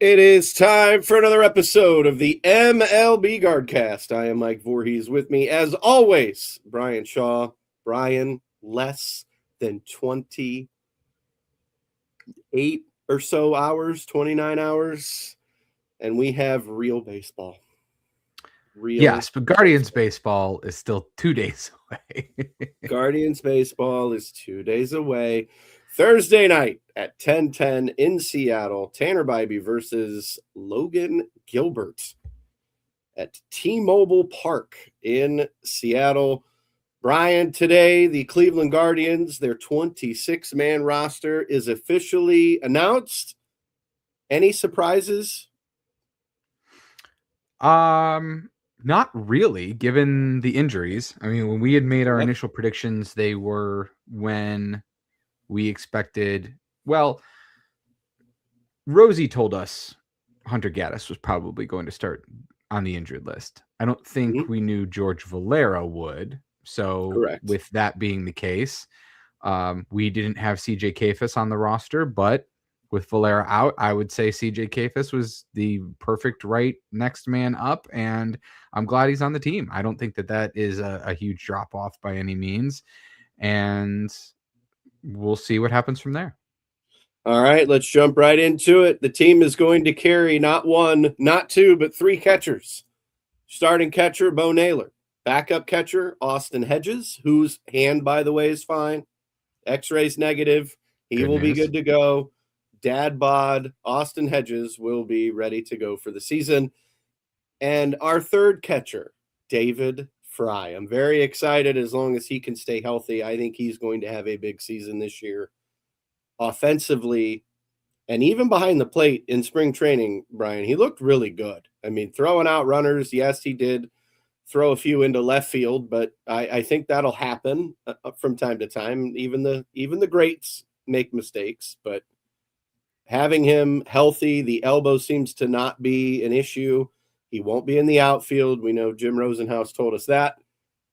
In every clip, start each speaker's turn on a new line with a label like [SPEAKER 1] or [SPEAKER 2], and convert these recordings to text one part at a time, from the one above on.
[SPEAKER 1] It is time for another episode of the MLB Guardcast. I am Mike Vorhies. With me, as always, Bryan Shaw. Bryan, less than 28 or so hours, 29 hours, and we have real baseball.
[SPEAKER 2] Yes, but Guardians baseball is still 2 days away.
[SPEAKER 1] Guardians baseball is 2 days away. Thursday night at 10:10 in Seattle, Tanner Bybee versus Logan Gilbert at T-Mobile Park in Seattle. Bryan, today the Cleveland Guardians, their 26-man roster is officially announced. Any surprises?
[SPEAKER 2] Not really, given the injuries. I mean, when we had made our initial predictions, they were when we expected. Well, Rosie told us Hunter Gaddis was probably going to start on the injured list. I don't think we knew George Valera would. So,
[SPEAKER 1] Correct.
[SPEAKER 2] With that being the case, we didn't have CJ Kayfus on the roster, but with Valera out, I would say CJ Kayfus was the perfect right next man up, and I'm glad he's on the team. I don't think that is a huge drop-off by any means, and we'll see what happens from there.
[SPEAKER 1] All right, let's jump right into it. The team is going to carry not one, not two, but three catchers. Starting catcher, Bo Naylor. Backup catcher, Austin Hedges, whose hand, by the way, is fine. X-rays negative. He will be good to go. Dad bod, Austin Hedges will be ready to go for the season. And our third catcher, David Fry. I'm very excited as long as he can stay healthy. I think he's going to have a big season this year. Offensively, and even behind the plate in spring training, Bryan, he looked really good. I mean, throwing out runners, yes, he did throw a few into left field, but I think that'll happen from time to time. Even the greats make mistakes, but having him healthy, the elbow seems to not be an issue. He won't be in the outfield. We know Jim Rosenhaus told us that,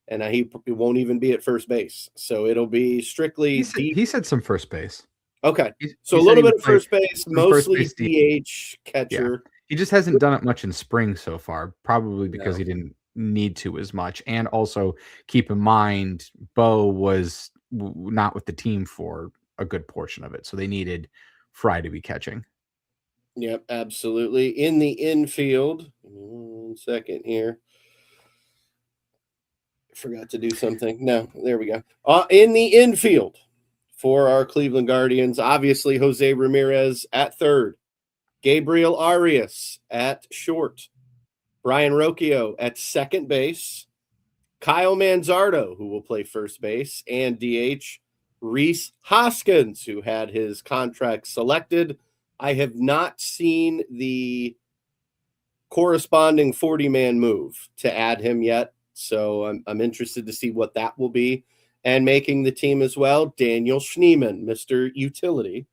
[SPEAKER 1] and he won't even be at first base. So it'll be strictly
[SPEAKER 2] he said some first base.
[SPEAKER 1] Okay, so a little bit of first base, mostly
[SPEAKER 2] first base
[SPEAKER 1] DH catcher.
[SPEAKER 2] Yeah. He just hasn't done it much in spring so far, probably because he didn't need to as much. And also keep in mind, Bo was not with the team for a good portion of it, so they needed Fry to be catching.
[SPEAKER 1] Yep, absolutely. In the infield, 1 second here. I forgot to do something. No, there we go. In the infield for our Cleveland Guardians, obviously Jose Ramirez at third, Gabriel Arias at short, Brian Rocchio at second base, Kyle Manzardo, who will play first base, and DH Rhys Hoskins, who had his contract selected. I have not seen the corresponding 40-man move to add him yet, so I'm interested to see what that will be. And making the team as well, Daniel Schneemann, Mr. Utility.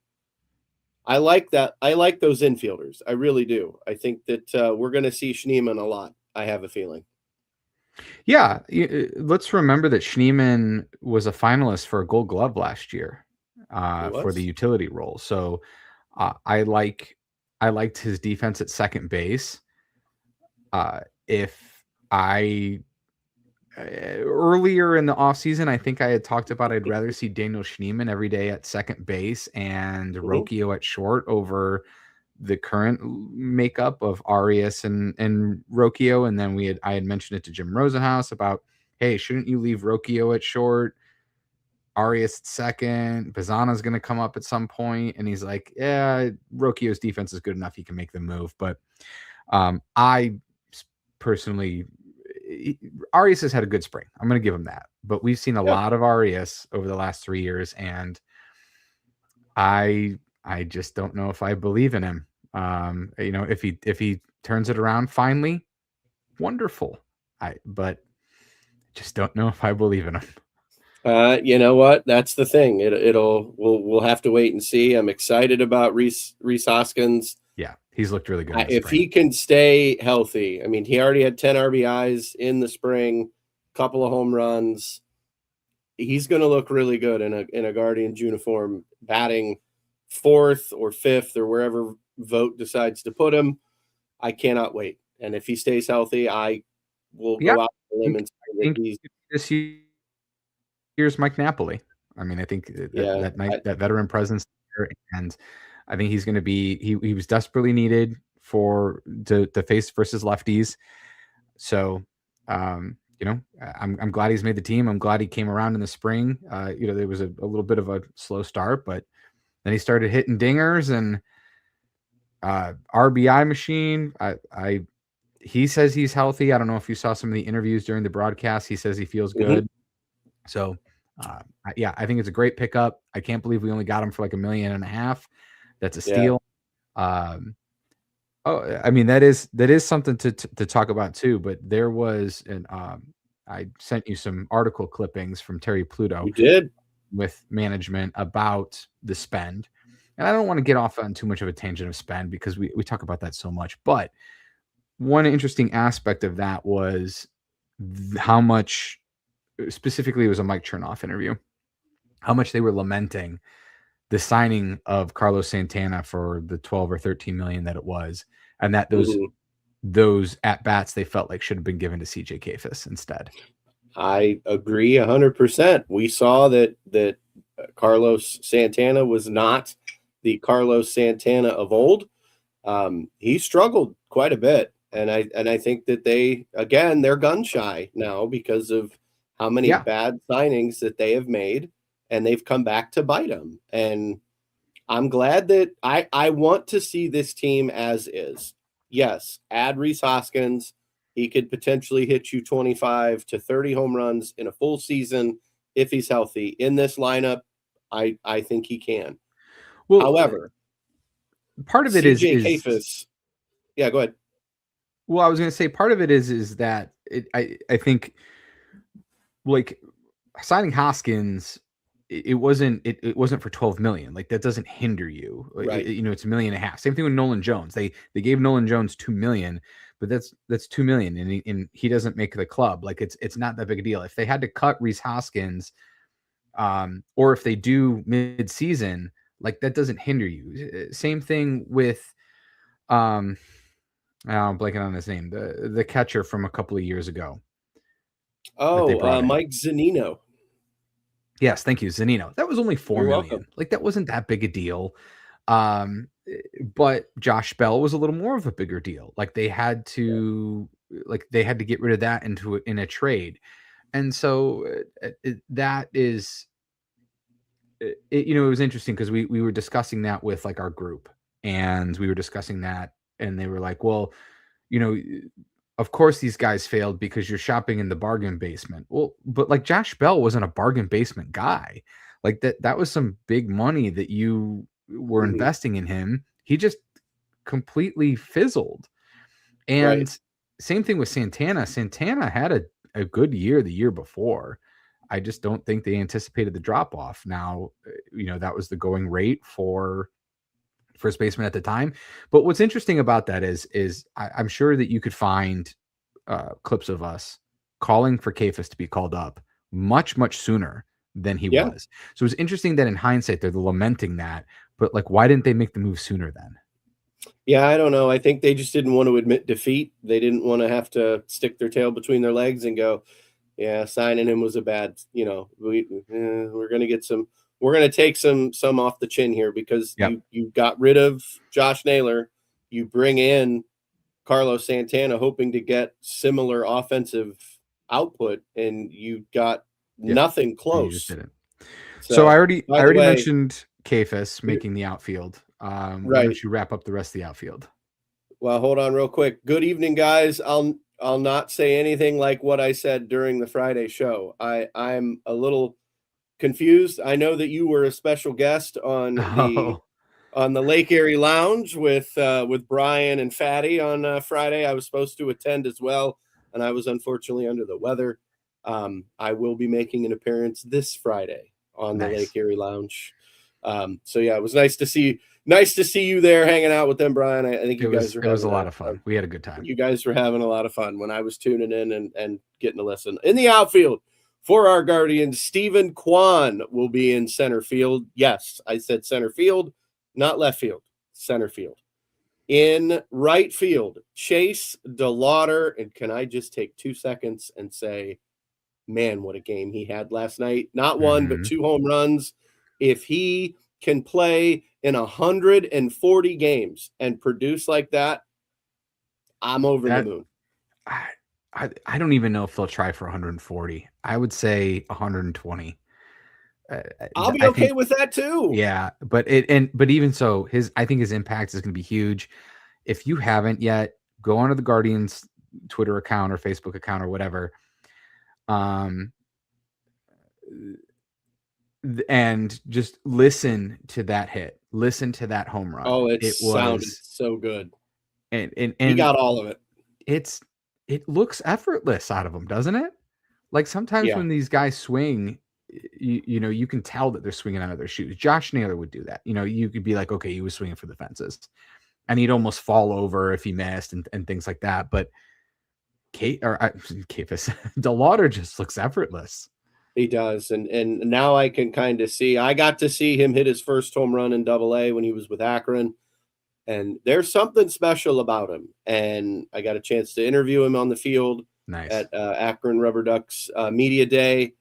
[SPEAKER 1] I like that. I like those infielders. I really do. I think that we're going to see Schneemann a lot. I have a feeling.
[SPEAKER 2] Yeah, let's remember that Schneemann was a finalist for a Gold Glove last year for the utility role. So I liked his defense at second base. Earlier in the offseason, I think I had talked about I'd rather see Daniel Schneemann every day at second base and Rocchio at short over the current makeup of Arias and Rocchio. And then I had mentioned it to Jim Rosenhaus about, hey, shouldn't you leave Rocchio at short, Arias at second, Bazzana's going to come up at some point? And he's like, yeah, Rocchio's defense is good enough. He can make the move. But I personally, Arias has had a good spring. I'm going to give him that. But we've seen a lot of Arias over the last 3 years, and I just don't know if I believe in him. If he turns it around finally, wonderful. But just don't know if I believe in him.
[SPEAKER 1] You know what? That's the thing. We'll have to wait and see. I'm excited about Rhys Hoskins.
[SPEAKER 2] Yeah, he's looked really good.
[SPEAKER 1] If he can stay healthy, I mean, he already had 10 RBIs in the spring, couple of home runs. He's going to look really good in a Guardians uniform, batting fourth or fifth or wherever vote decides to put him. I cannot wait. And if he stays healthy, I will
[SPEAKER 2] Yeah,
[SPEAKER 1] go out on a limb and say
[SPEAKER 2] I
[SPEAKER 1] that
[SPEAKER 2] think
[SPEAKER 1] he's
[SPEAKER 2] this year's Mike Napoli. I mean, I think
[SPEAKER 1] yeah.
[SPEAKER 2] that veteran presence there, and I think he's going to be. He was desperately needed for to face versus lefties. So, I'm glad he's made the team. I'm glad he came around in the spring. There was a little bit of a slow start, but then he started hitting dingers and RBI machine. He says he's healthy. I don't know if you saw some of the interviews during the broadcast. He says he feels good. So, I think it's a great pickup. I can't believe we only got him for like $1.5 million. That's a steal. I mean, that is something to talk about too. But there was I sent you some article clippings from Terry Pluto.
[SPEAKER 1] You did
[SPEAKER 2] with management about the spend, and I don't want to get off on too much of a tangent of spend because we talk about that so much. But one interesting aspect of that was how much, specifically, it was a Mike Chernoff interview, how much they were lamenting the signing of Carlos Santana for the 12 or 13 million that it was, and that those at bats they felt like should have been given to CJ Kayfus instead.
[SPEAKER 1] I agree 100%. We saw that Carlos Santana was not the Carlos Santana of old. He struggled quite a bit, and I think that they're gun shy now because of how many bad signings that they have made, and they've come back to bite them. And I'm glad that I want to see this team as is. Yes, add Rhys Hoskins. He could potentially hit you 25 to 30 home runs in a full season if he's healthy. In this lineup, I think he can. Well, however,
[SPEAKER 2] part of it
[SPEAKER 1] CJ Kayfus. Yeah, go ahead.
[SPEAKER 2] Well, I was going to say part of it is that I think like signing Hoskins, it wasn't for 12 million. Like that doesn't hinder you.
[SPEAKER 1] Right.
[SPEAKER 2] It's $1.5 million. Same thing with Nolan Jones. They gave Nolan Jones $2 million, but that's $2 million, and he doesn't make the club. Like it's not that big a deal. If they had to cut Rhys Hoskins, or if they do mid-season, like that doesn't hinder you. Same thing with I'm blanking on his name, the catcher from a couple of years ago.
[SPEAKER 1] Mike Zunino.
[SPEAKER 2] Yes, thank you, Zunino. That was only $4 million. Like that wasn't that big a deal. But Josh Bell was a little more of a bigger deal. Like they had to get rid of that in a trade. And so that is it was interesting because we were discussing that with like our group, and we were discussing that, and they were like, well, of course these guys failed because you're shopping in the bargain basement. Well, but like Josh Bell wasn't a bargain basement guy. Like that was some big money that you were investing in him. He just completely fizzled. And same thing with Santana. Santana had a good year the year before. I just don't think they anticipated the drop off. Now, that was the going rate for first baseman at the time. But what's interesting about that is I'm sure that you could find clips of us calling for Kayfus to be called up much, much sooner than he was. So it's interesting that in hindsight, they're lamenting that, but like, why didn't they make the move sooner then?
[SPEAKER 1] Yeah, I don't know. I think they just didn't want to admit defeat. They didn't want to have to stick their tail between their legs and go, yeah, signing him was a bad, we're going to get some, we're going to take some off the chin here because you got rid of Josh Naylor. You bring in Carlos Santana hoping to get similar offensive output, and you got nothing close. You just
[SPEAKER 2] didn't. So I already mentioned Kayfus making the outfield. Why don't you wrap up the rest of the outfield?
[SPEAKER 1] Well, hold on real quick. Good evening, guys. I'll not say anything like what I said during the Friday show. I'm a little confused. I know that you were a special guest on the Lake Erie Lounge with Brian and Fatty on Friday. I was supposed to attend as well, and I was unfortunately under the weather. I will be making an appearance this Friday on the Lake Erie Lounge. So yeah, it was nice to see you there hanging out with them, Brian. I think it was
[SPEAKER 2] a lot of fun. We had a good time.
[SPEAKER 1] You guys were having a lot of fun when I was tuning in and getting a listen. In the outfield for our Guardians, Stephen Kwan will be in center field. Yes, I said center field. not left field, center field. In right field, Chase DeLauder. And can I just take 2 seconds and say, man, what a game he had last night. Not one, but 2 home runs. If he can play in 140 games and produce like that, I'm over the moon.
[SPEAKER 2] I don't even know if they'll try for 140. I would say 120.
[SPEAKER 1] I'll be okay with that too.
[SPEAKER 2] Yeah, but even so, I think his impact is going to be huge. If you haven't yet, go onto the Guardians Twitter account or Facebook account or whatever, and just listen to that hit. Listen to that home run.
[SPEAKER 1] Oh, it sounded so good.
[SPEAKER 2] And
[SPEAKER 1] he got all of it.
[SPEAKER 2] It looks effortless out of him, doesn't it? Like sometimes when these guys swing, you know, you can tell that they're swinging out of their shoes. Josh Naylor would do that. You know, you could be like, okay, he was swinging for the fences, and he'd almost fall over if he missed and things like that. But DeLauder just looks effortless.
[SPEAKER 1] He does, and now I can kind of see. I got to see him hit his first home run in Double-A when he was with Akron, and there's something special about him. And I got a chance to interview him on the field at Akron Rubber Ducks Media Day.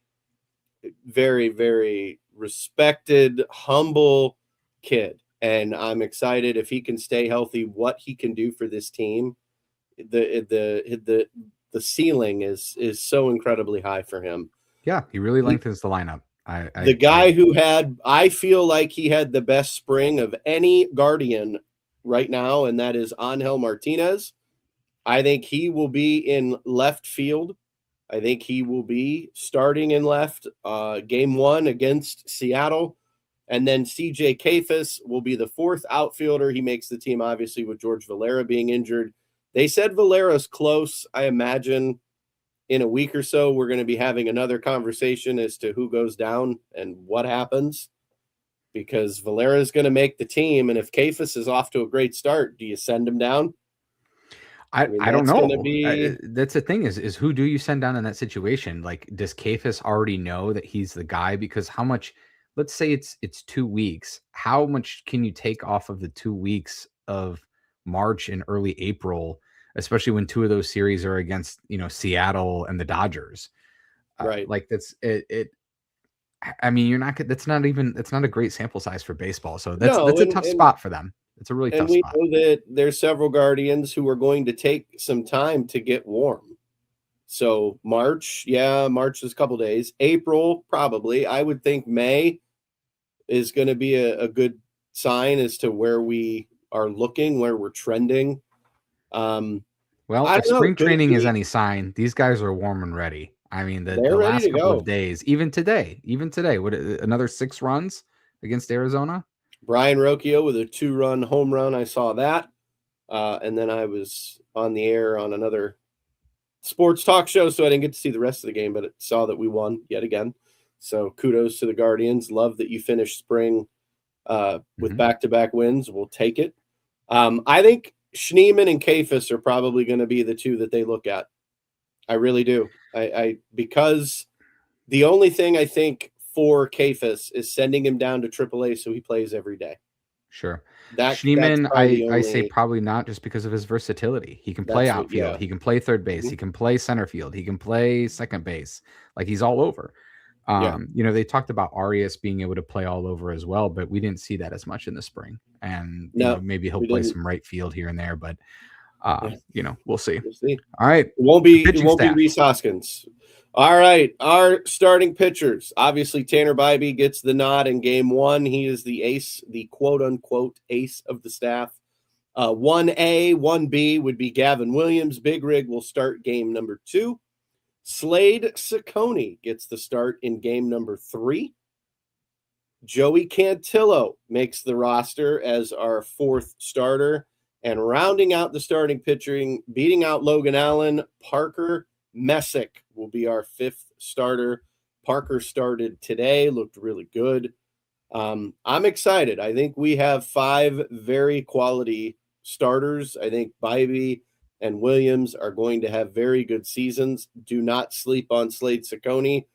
[SPEAKER 1] Very, very respected, humble kid, and I'm excited if he can stay healthy. What he can do for this team, the ceiling is so incredibly high for him.
[SPEAKER 2] Yeah, he really lengthens the lineup.
[SPEAKER 1] I feel like he had the best spring of any Guardian right now, and that is Angel Martinez. I think he will be in left field. I think he will be starting in left game 1 against Seattle. And then CJ Kayfus will be the 4th outfielder. He makes the team, obviously, with George Valera being injured. They said Valera's close. I imagine in a week or so, we're going to be having another conversation as to who goes down and what happens, because Valera is going to make the team. And if Kayfus is off to a great start, do you send him down?
[SPEAKER 2] I don't know. That's the thing is who do you send down in that situation? Like, does Kayfus already know that he's the guy? Because how much, let's say it's 2 weeks. How much can you take off of the 2 weeks of March and early April, especially when 2 of those series are against, you know, Seattle and the Dodgers?
[SPEAKER 1] Right.
[SPEAKER 2] Like that's it. I mean, it's not a great sample size for baseball. So that's a tough spot for them. It's a really tough spot.
[SPEAKER 1] And we know that there's several Guardians who are going to take some time to get warm. So March is a couple days. April, probably. I would think May is going to be a good sign as to where we are looking, where we're trending.
[SPEAKER 2] Well, if spring training is any sign, these guys are warm and ready. I mean, the last couple of days, even today, what, another 6 runs against Arizona?
[SPEAKER 1] Brian Rocchio with a 2-run home run. I saw that. And then I was on the air on another sports talk show, so I didn't get to see the rest of the game, but I saw that we won yet again. So kudos to the Guardians. Love that you finished spring with back-to-back wins. We'll take it. I think Schneemann and Kayfus are probably going to be the 2 that they look at. I really do. Because the only thing I think for Kayfus is sending him down to AAA so he plays every day.
[SPEAKER 2] Sure. Schneemann, I say probably not, just because of his versatility. He can play outfield. He can play third base. He can play center field. He can play second base. Like, he's all over. You know, they talked about Arias being able to play all over as well, but we didn't see that as much in the spring. And you know, maybe he'll play some right field here and there, but you know, we'll see. All right.
[SPEAKER 1] It won't be Rhys Hoskins. All right. Our starting pitchers. Obviously, Tanner Bybee gets the nod in game 1. He is the ace, the quote unquote ace of the staff. 1A, 1B would be Gavin Williams. Big Rig will start game number 2. Slade Ciccone gets the start in game number 3. Joey Cantillo makes the roster as our 4th starter. And rounding out the starting pitching, beating out Logan Allen, Parker Messick will be our 5th starter. Parker started today, looked really good. I'm excited. I think we have 5 very quality starters. I think Bybee and Williams are going to have very good seasons. Do not sleep on Slade Ciccone.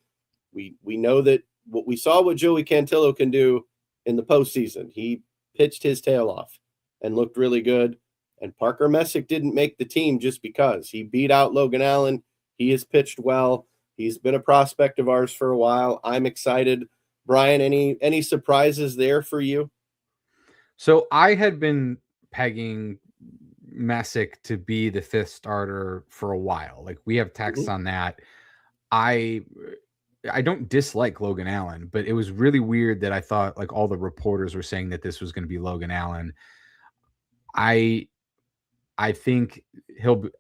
[SPEAKER 1] We know that what Joey Cantillo can do in the postseason. He pitched his tail off and looked really good. And Parker Messick didn't make the team just because. He beat out Logan Allen. He has pitched well. He's been a prospect of ours for a while. I'm excited. Brian, any surprises there for you?
[SPEAKER 2] So I had been pegging Messick to be the 5th starter for a while. Like, we have texts on that. I don't dislike Logan Allen, but it was really weird that I thought, like, all the reporters were saying that this was going to be Logan Allen. I think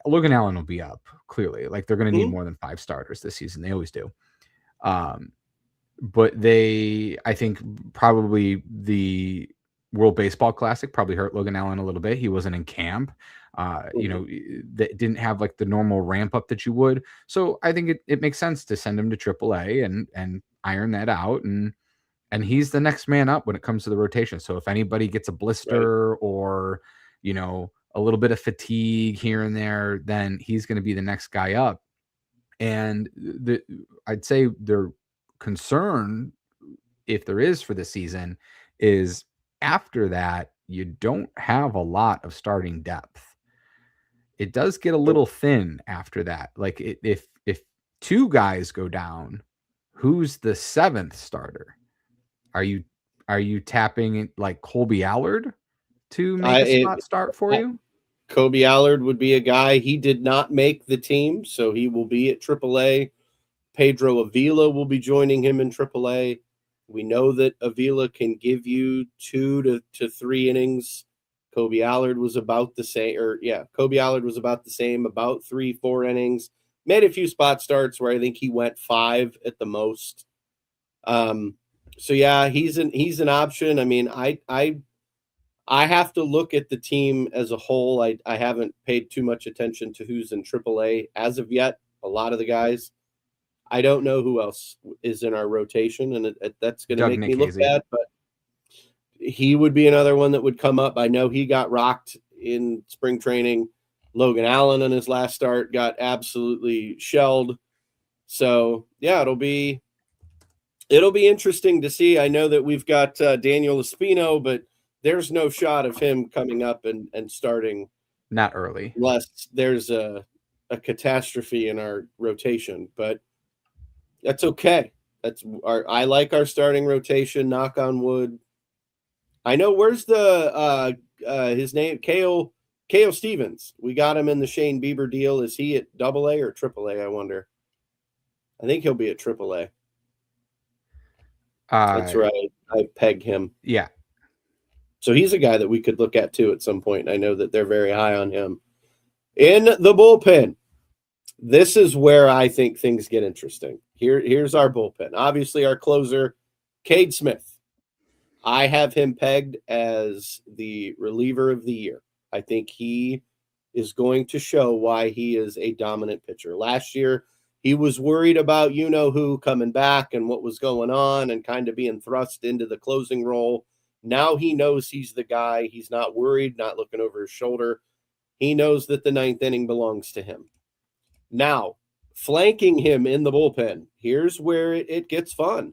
[SPEAKER 2] Logan Allen will be up, clearly. Like, they're going to need more than 5 starters this season. They always do. But I think probably the World Baseball Classic probably hurt Logan Allen a little bit. He wasn't in camp. That didn't have like the normal ramp up that you would. So I think it makes sense to send him to AAA and iron that out. And he's the next man up when it comes to the rotation. So if anybody gets a blister or, a little bit of fatigue here and there, then he's going to be the next guy up. And I'd say their concern, if there is for the season, is after that, you don't have a lot of starting depth. It does get a little thin after that. Like, if 2 guys go down, who's the 7th starter? Are you tapping like Colby Allard to make a spot start for you?
[SPEAKER 1] Kobe Allard would be a guy. He did not make the team, so he will be at AAA. Pedro Avila will be joining him in AAA. We know that Avila can give you 2 to 3 innings. Kobe Allard was about the same, Kobe Allard was about the same, about 3-4 innings. Made a few spot starts where I think he went 5 at the most. So yeah, he's an option. I mean, I have to look at the team as a whole. I haven't paid too much attention to who's in AAA as of yet. A lot of the guys, I don't know who else is in our rotation, and that's going to make me look bad. But he would be another one that would come up. I know he got rocked in spring training. Logan Allen in his last start got absolutely shelled. So yeah, it'll be interesting to see. I know that we've got Daniel Espino, but there's no shot of him coming up and starting
[SPEAKER 2] not early
[SPEAKER 1] unless there's a catastrophe in our rotation. But that's okay. I like our starting rotation. Knock on wood. I know where's the his name, Kale Stevens. We got him in the Shane Bieber deal. Is he at AA or AAA? I wonder. I think he'll be at AAA. That's right. I peg him.
[SPEAKER 2] Yeah.
[SPEAKER 1] So he's a guy that we could look at too at some point. I know that they're very high on him. In the bullpen, this is where I think things get interesting. Here's our bullpen. Obviously, our closer, Cade Smith. I have him pegged as the reliever of the year. I think he is going to show why he is a dominant pitcher. Last year, he was worried about who coming back and what was going on and kind of being thrust into the closing role. Now he knows he's the guy. He's not worried, not looking over his shoulder. He knows that the 9th inning belongs to him. Now, flanking him in the bullpen, here's where it gets fun.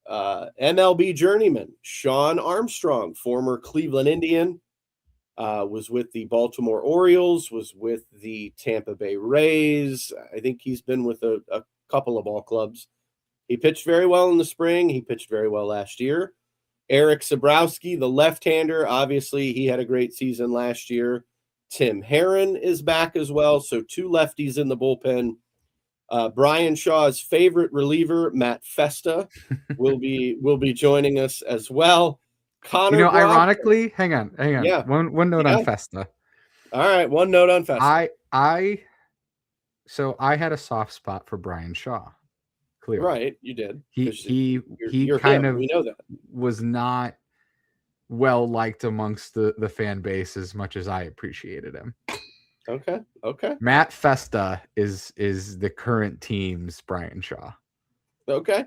[SPEAKER 1] MLB journeyman Sean Armstrong, former Cleveland Indian, was with the Baltimore Orioles, was with the Tampa Bay Rays. I think he's been with a couple of ball clubs. He pitched very well in the spring. He pitched very well last year. Eric Sabrowski, the left-hander, obviously he had a great season last year. Tim Herron is back as well, so 2 lefties in the bullpen. Bryan Shaw's favorite reliever, Matt Festa, will be joining us as well. Connor Brockton,
[SPEAKER 2] ironically, hang on.
[SPEAKER 1] Yeah.
[SPEAKER 2] One note on Festa.
[SPEAKER 1] All right, one note on Festa.
[SPEAKER 2] So I had a soft spot for Bryan Shaw. Clearly.
[SPEAKER 1] Right, you did.
[SPEAKER 2] He kind of, we know that, was not well liked amongst the fan base as much as I appreciated him.
[SPEAKER 1] Okay.
[SPEAKER 2] Matt Festa is the current team's Bryan Shaw.
[SPEAKER 1] Okay.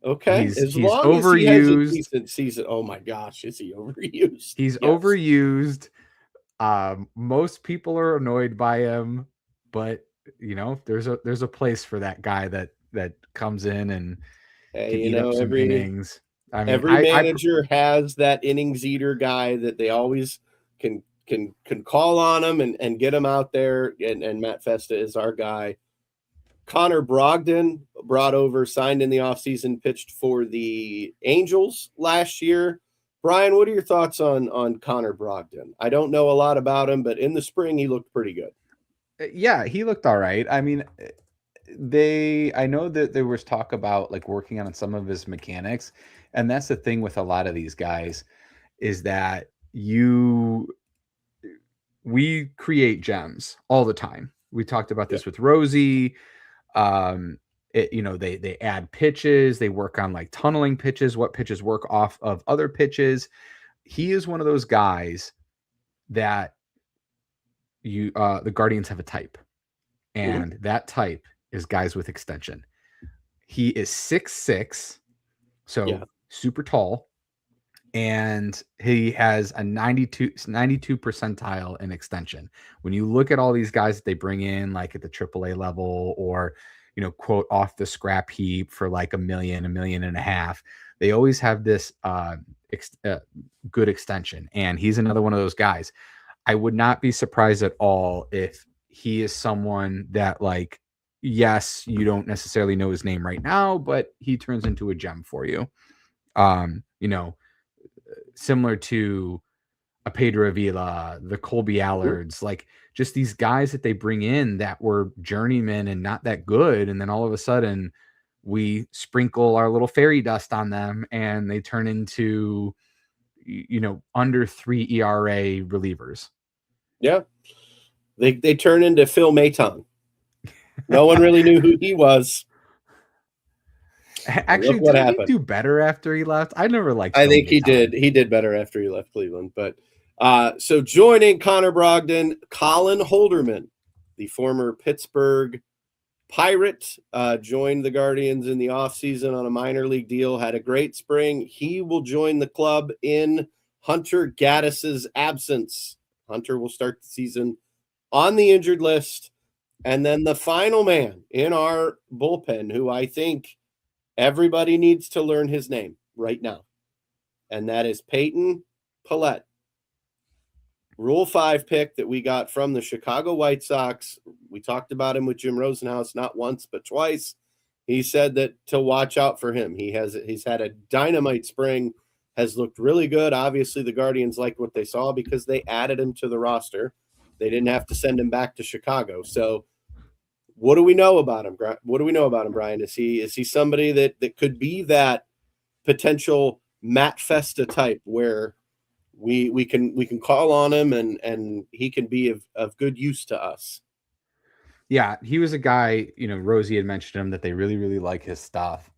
[SPEAKER 2] He's overused.
[SPEAKER 1] As he has a decent season. Oh my gosh, is he overused?
[SPEAKER 2] He's overused. Most people are annoyed by him, but there's a place for that guy that comes in and can eat up some innings. I mean,
[SPEAKER 1] Every manager has that innings eater guy that they always can call on him and get him out there. And Matt Festa is our guy. Connor Brogdon brought over, signed in the offseason, pitched for the Angels last year. Brian, what are your thoughts on Connor Brogdon? I don't know a lot about him, but in the spring he looked pretty good.
[SPEAKER 2] Yeah, he looked all right. I mean, I know that there was talk about like working on some of his mechanics, and that's the thing with a lot of these guys is that we create gems all the time. We talked about this with Rosie. They add pitches, they work on like tunneling pitches, what pitches work off of other pitches. He is one of those guys that the Guardians have a type, and that type is guys with extension. He is 6'6", so super tall, and he has a 92 percentile in extension. When you look at all these guys that they bring in, like at the AAA level, or quote off the scrap heap for like $1 million, $1.5 million, they always have this good extension, and he's another one of those guys. I would not be surprised at all if he is someone that, like, yes, you don't necessarily know his name right now, but he turns into a gem for you. Similar to a Pedro Avila, the Colby Allards, like just these guys that they bring in that were journeymen and not that good. And then all of a sudden we sprinkle our little fairy dust on them and they turn into, under 3 ERA relievers.
[SPEAKER 1] Yeah. They turn into Phil Maton. No one really knew who he was.
[SPEAKER 2] Actually, did he do better after he left? I never liked
[SPEAKER 1] Phil think Maton. He did. He did better after he left Cleveland. But so joining Connor Brogdon, Colin Holderman, the former Pittsburgh Pirate, joined the Guardians in the offseason on a minor league deal, had a great spring. He will join the club in Hunter Gaddis's absence. Hunter will start the season on the injured list. And then the final man in our bullpen, who I think everybody needs to learn his name right now, and that is Peyton Pallette. Rule 5 pick that we got from the Chicago White Sox. We talked about him with Jim Rosenhaus not once but twice. He said that to watch out for him. He's had a dynamite spring, has looked really good. Obviously, the Guardians liked what they saw because they added him to the roster. They didn't have to send him back to Chicago. So what do we know about him? What do we know about him, Brian? Is he somebody that could be that potential Matt Festa type where we can call on him and he can be of good use to us?
[SPEAKER 2] Yeah, he was a guy, Rosie had mentioned him, that they really, really like his stuff.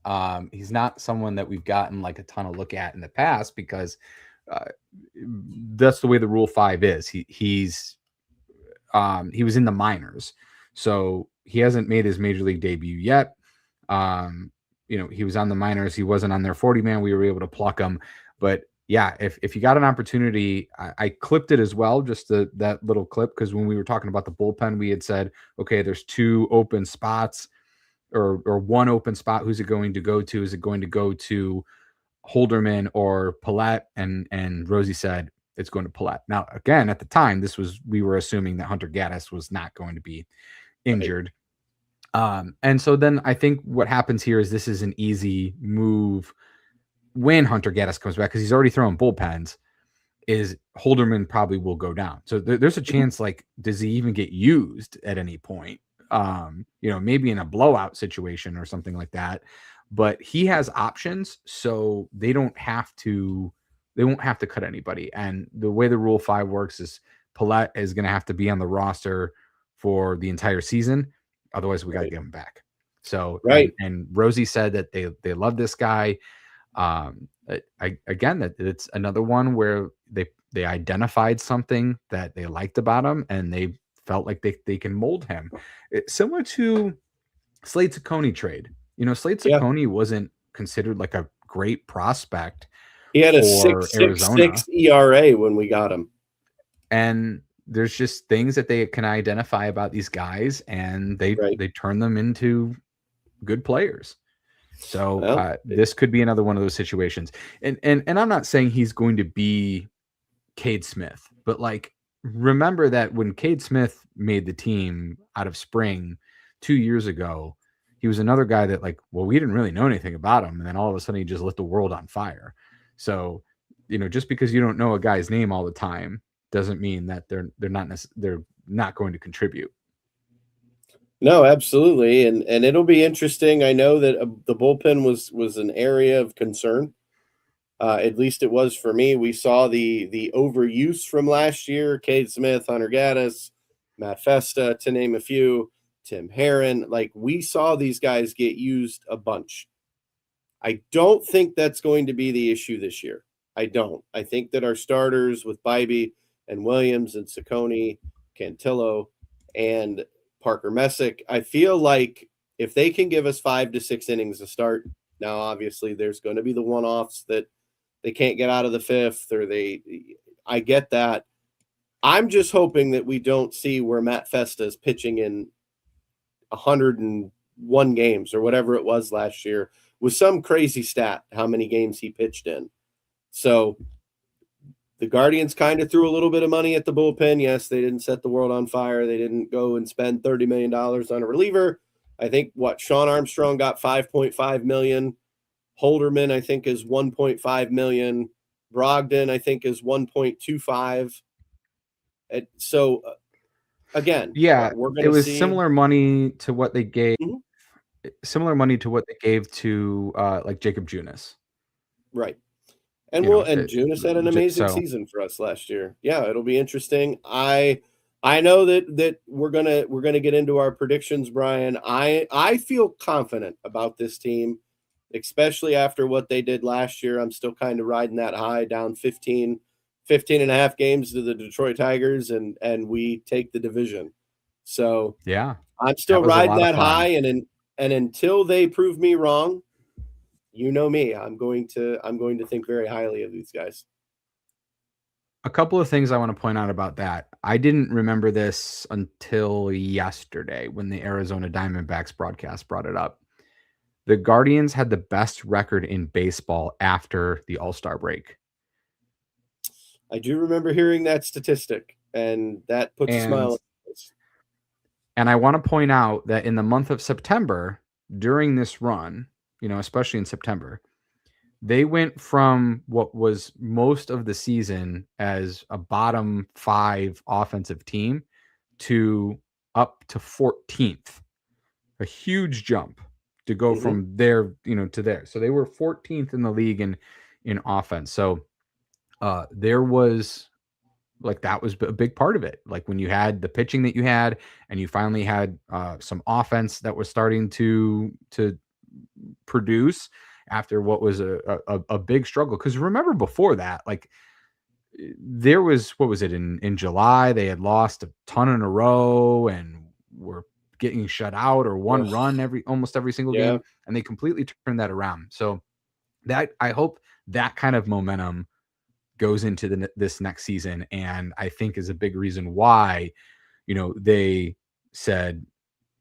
[SPEAKER 2] He's not someone that we've gotten like a ton of look at in the past because that's the way the Rule 5 is. He was in the minors, so he hasn't made his major league debut yet. He was on the minors. He wasn't on their 40-man. We were able to pluck him. But yeah, if you got an opportunity, I clipped it as well, just that little clip, because when we were talking about the bullpen, we had said, okay, there's 2 open spots or 1 open spot. Who's it going to go to? Is it going to go to Holderman or Pallette? And Rosie said it's going to Pallette. Now, again, at the time, we were assuming that Hunter Gaddis was not going to be injured. Right. And so then I think what happens here is this is an easy move when Hunter Gaddis comes back, because he's already throwing bullpens, is Holderman probably will go down. So there's a chance, like, does he even get used at any point? Maybe in a blowout situation or something like that. But he has options, so they won't have to cut anybody. And the way the Rule 5 works is Pallette is going to have to be on the roster for the entire season. Otherwise, we got to get him back. So, right. And Rosie said that they love this guy. That it's another one where they identified something that they liked about him, and they felt like they can mold him. It's similar to Slade Ciccone trade. Slade Ciccone wasn't considered like a great prospect.
[SPEAKER 1] He had a 6.66 ERA when we got him.
[SPEAKER 2] And there's just things that they can identify about these guys, and they turn them into good players. So
[SPEAKER 1] Well,
[SPEAKER 2] this could be another one of those situations. And I'm not saying he's going to be Cade Smith, but like remember that when Cade Smith made the team out of spring 2 years ago, he was another guy that like, well, we didn't really know anything about him, and then all of a sudden he just lit the world on fire. So, just because you don't know a guy's name all the time doesn't mean that they're not going to contribute.
[SPEAKER 1] no, absolutely, and it'll be interesting. I know that the bullpen was an area of concern. At least it was for me. We saw the overuse from last year. Cade Smith, Hunter Gaddis, Matt Festa, to name a few. Tim Herron. Like we saw these guys get used a bunch. I don't think that's going to be the issue this year. I don't. I think that our starters with Bybee and Williams and Ciccone, Cantillo, and Parker Messick, I feel like if they can give us 5 to 6 innings to start, now obviously there's going to be the one-offs that they can't get out of the fifth or I get that. I'm just hoping that we don't see where Matt Festa is pitching in 101 games or whatever it was last year with some crazy stat, how many games he pitched in. So the Guardians kind of threw a little bit of money at the bullpen. Yes, they didn't set the world on fire. They didn't go and spend $30 million on a reliever. I think Sean Armstrong got $5.5 million. Holderman, I think, is $1.5 million. Brogdon, I think, is $1.25. So again,
[SPEAKER 2] Yeah,
[SPEAKER 1] we're going
[SPEAKER 2] it
[SPEAKER 1] to
[SPEAKER 2] was
[SPEAKER 1] see
[SPEAKER 2] similar money to what they gave
[SPEAKER 1] Mhm.
[SPEAKER 2] to like Jacob Junis.
[SPEAKER 1] Right. And Junis had an
[SPEAKER 2] Just
[SPEAKER 1] amazing
[SPEAKER 2] so
[SPEAKER 1] season for us last year. Yeah, it'll be interesting. I know that we're gonna get into our predictions, Brian. I feel confident about this team, especially after what they did last year. I'm still kind of riding that high, down 15 and a half games to the Detroit Tigers, and we take the division. So
[SPEAKER 2] yeah,
[SPEAKER 1] I'm
[SPEAKER 2] that
[SPEAKER 1] still
[SPEAKER 2] was a
[SPEAKER 1] riding
[SPEAKER 2] lot of
[SPEAKER 1] that
[SPEAKER 2] fun.
[SPEAKER 1] high, and until they prove me wrong, you know me, I'm going to think very highly of these guys.
[SPEAKER 2] A couple of things I want to point out about that. I didn't remember this until yesterday when the Arizona Diamondbacks broadcast brought it up. The Guardians had the best record in baseball after the All-Star break.
[SPEAKER 1] I do remember hearing that statistic, and that puts a smile on
[SPEAKER 2] And
[SPEAKER 1] my face.
[SPEAKER 2] and I want to point out that in the month of September, during this run, especially in September, they went from what was most of the season as a bottom 5 offensive team to up to 14th. A huge jump to go
[SPEAKER 1] Mhm.
[SPEAKER 2] from there, to there. So they were 14th in the league in offense. So there was like that was a big part of it. Like when you had the pitching that you had, and you finally had some offense that was starting to produce after what was a big struggle. Because remember before that, like there was what was it in July? They had lost a ton in a row and were getting shut out or one
[SPEAKER 1] Ugh,
[SPEAKER 2] run almost every single
[SPEAKER 1] yeah.
[SPEAKER 2] game, and they completely turned that around. So that I hope that kind of momentum goes into this next season, and I think is a big reason why they said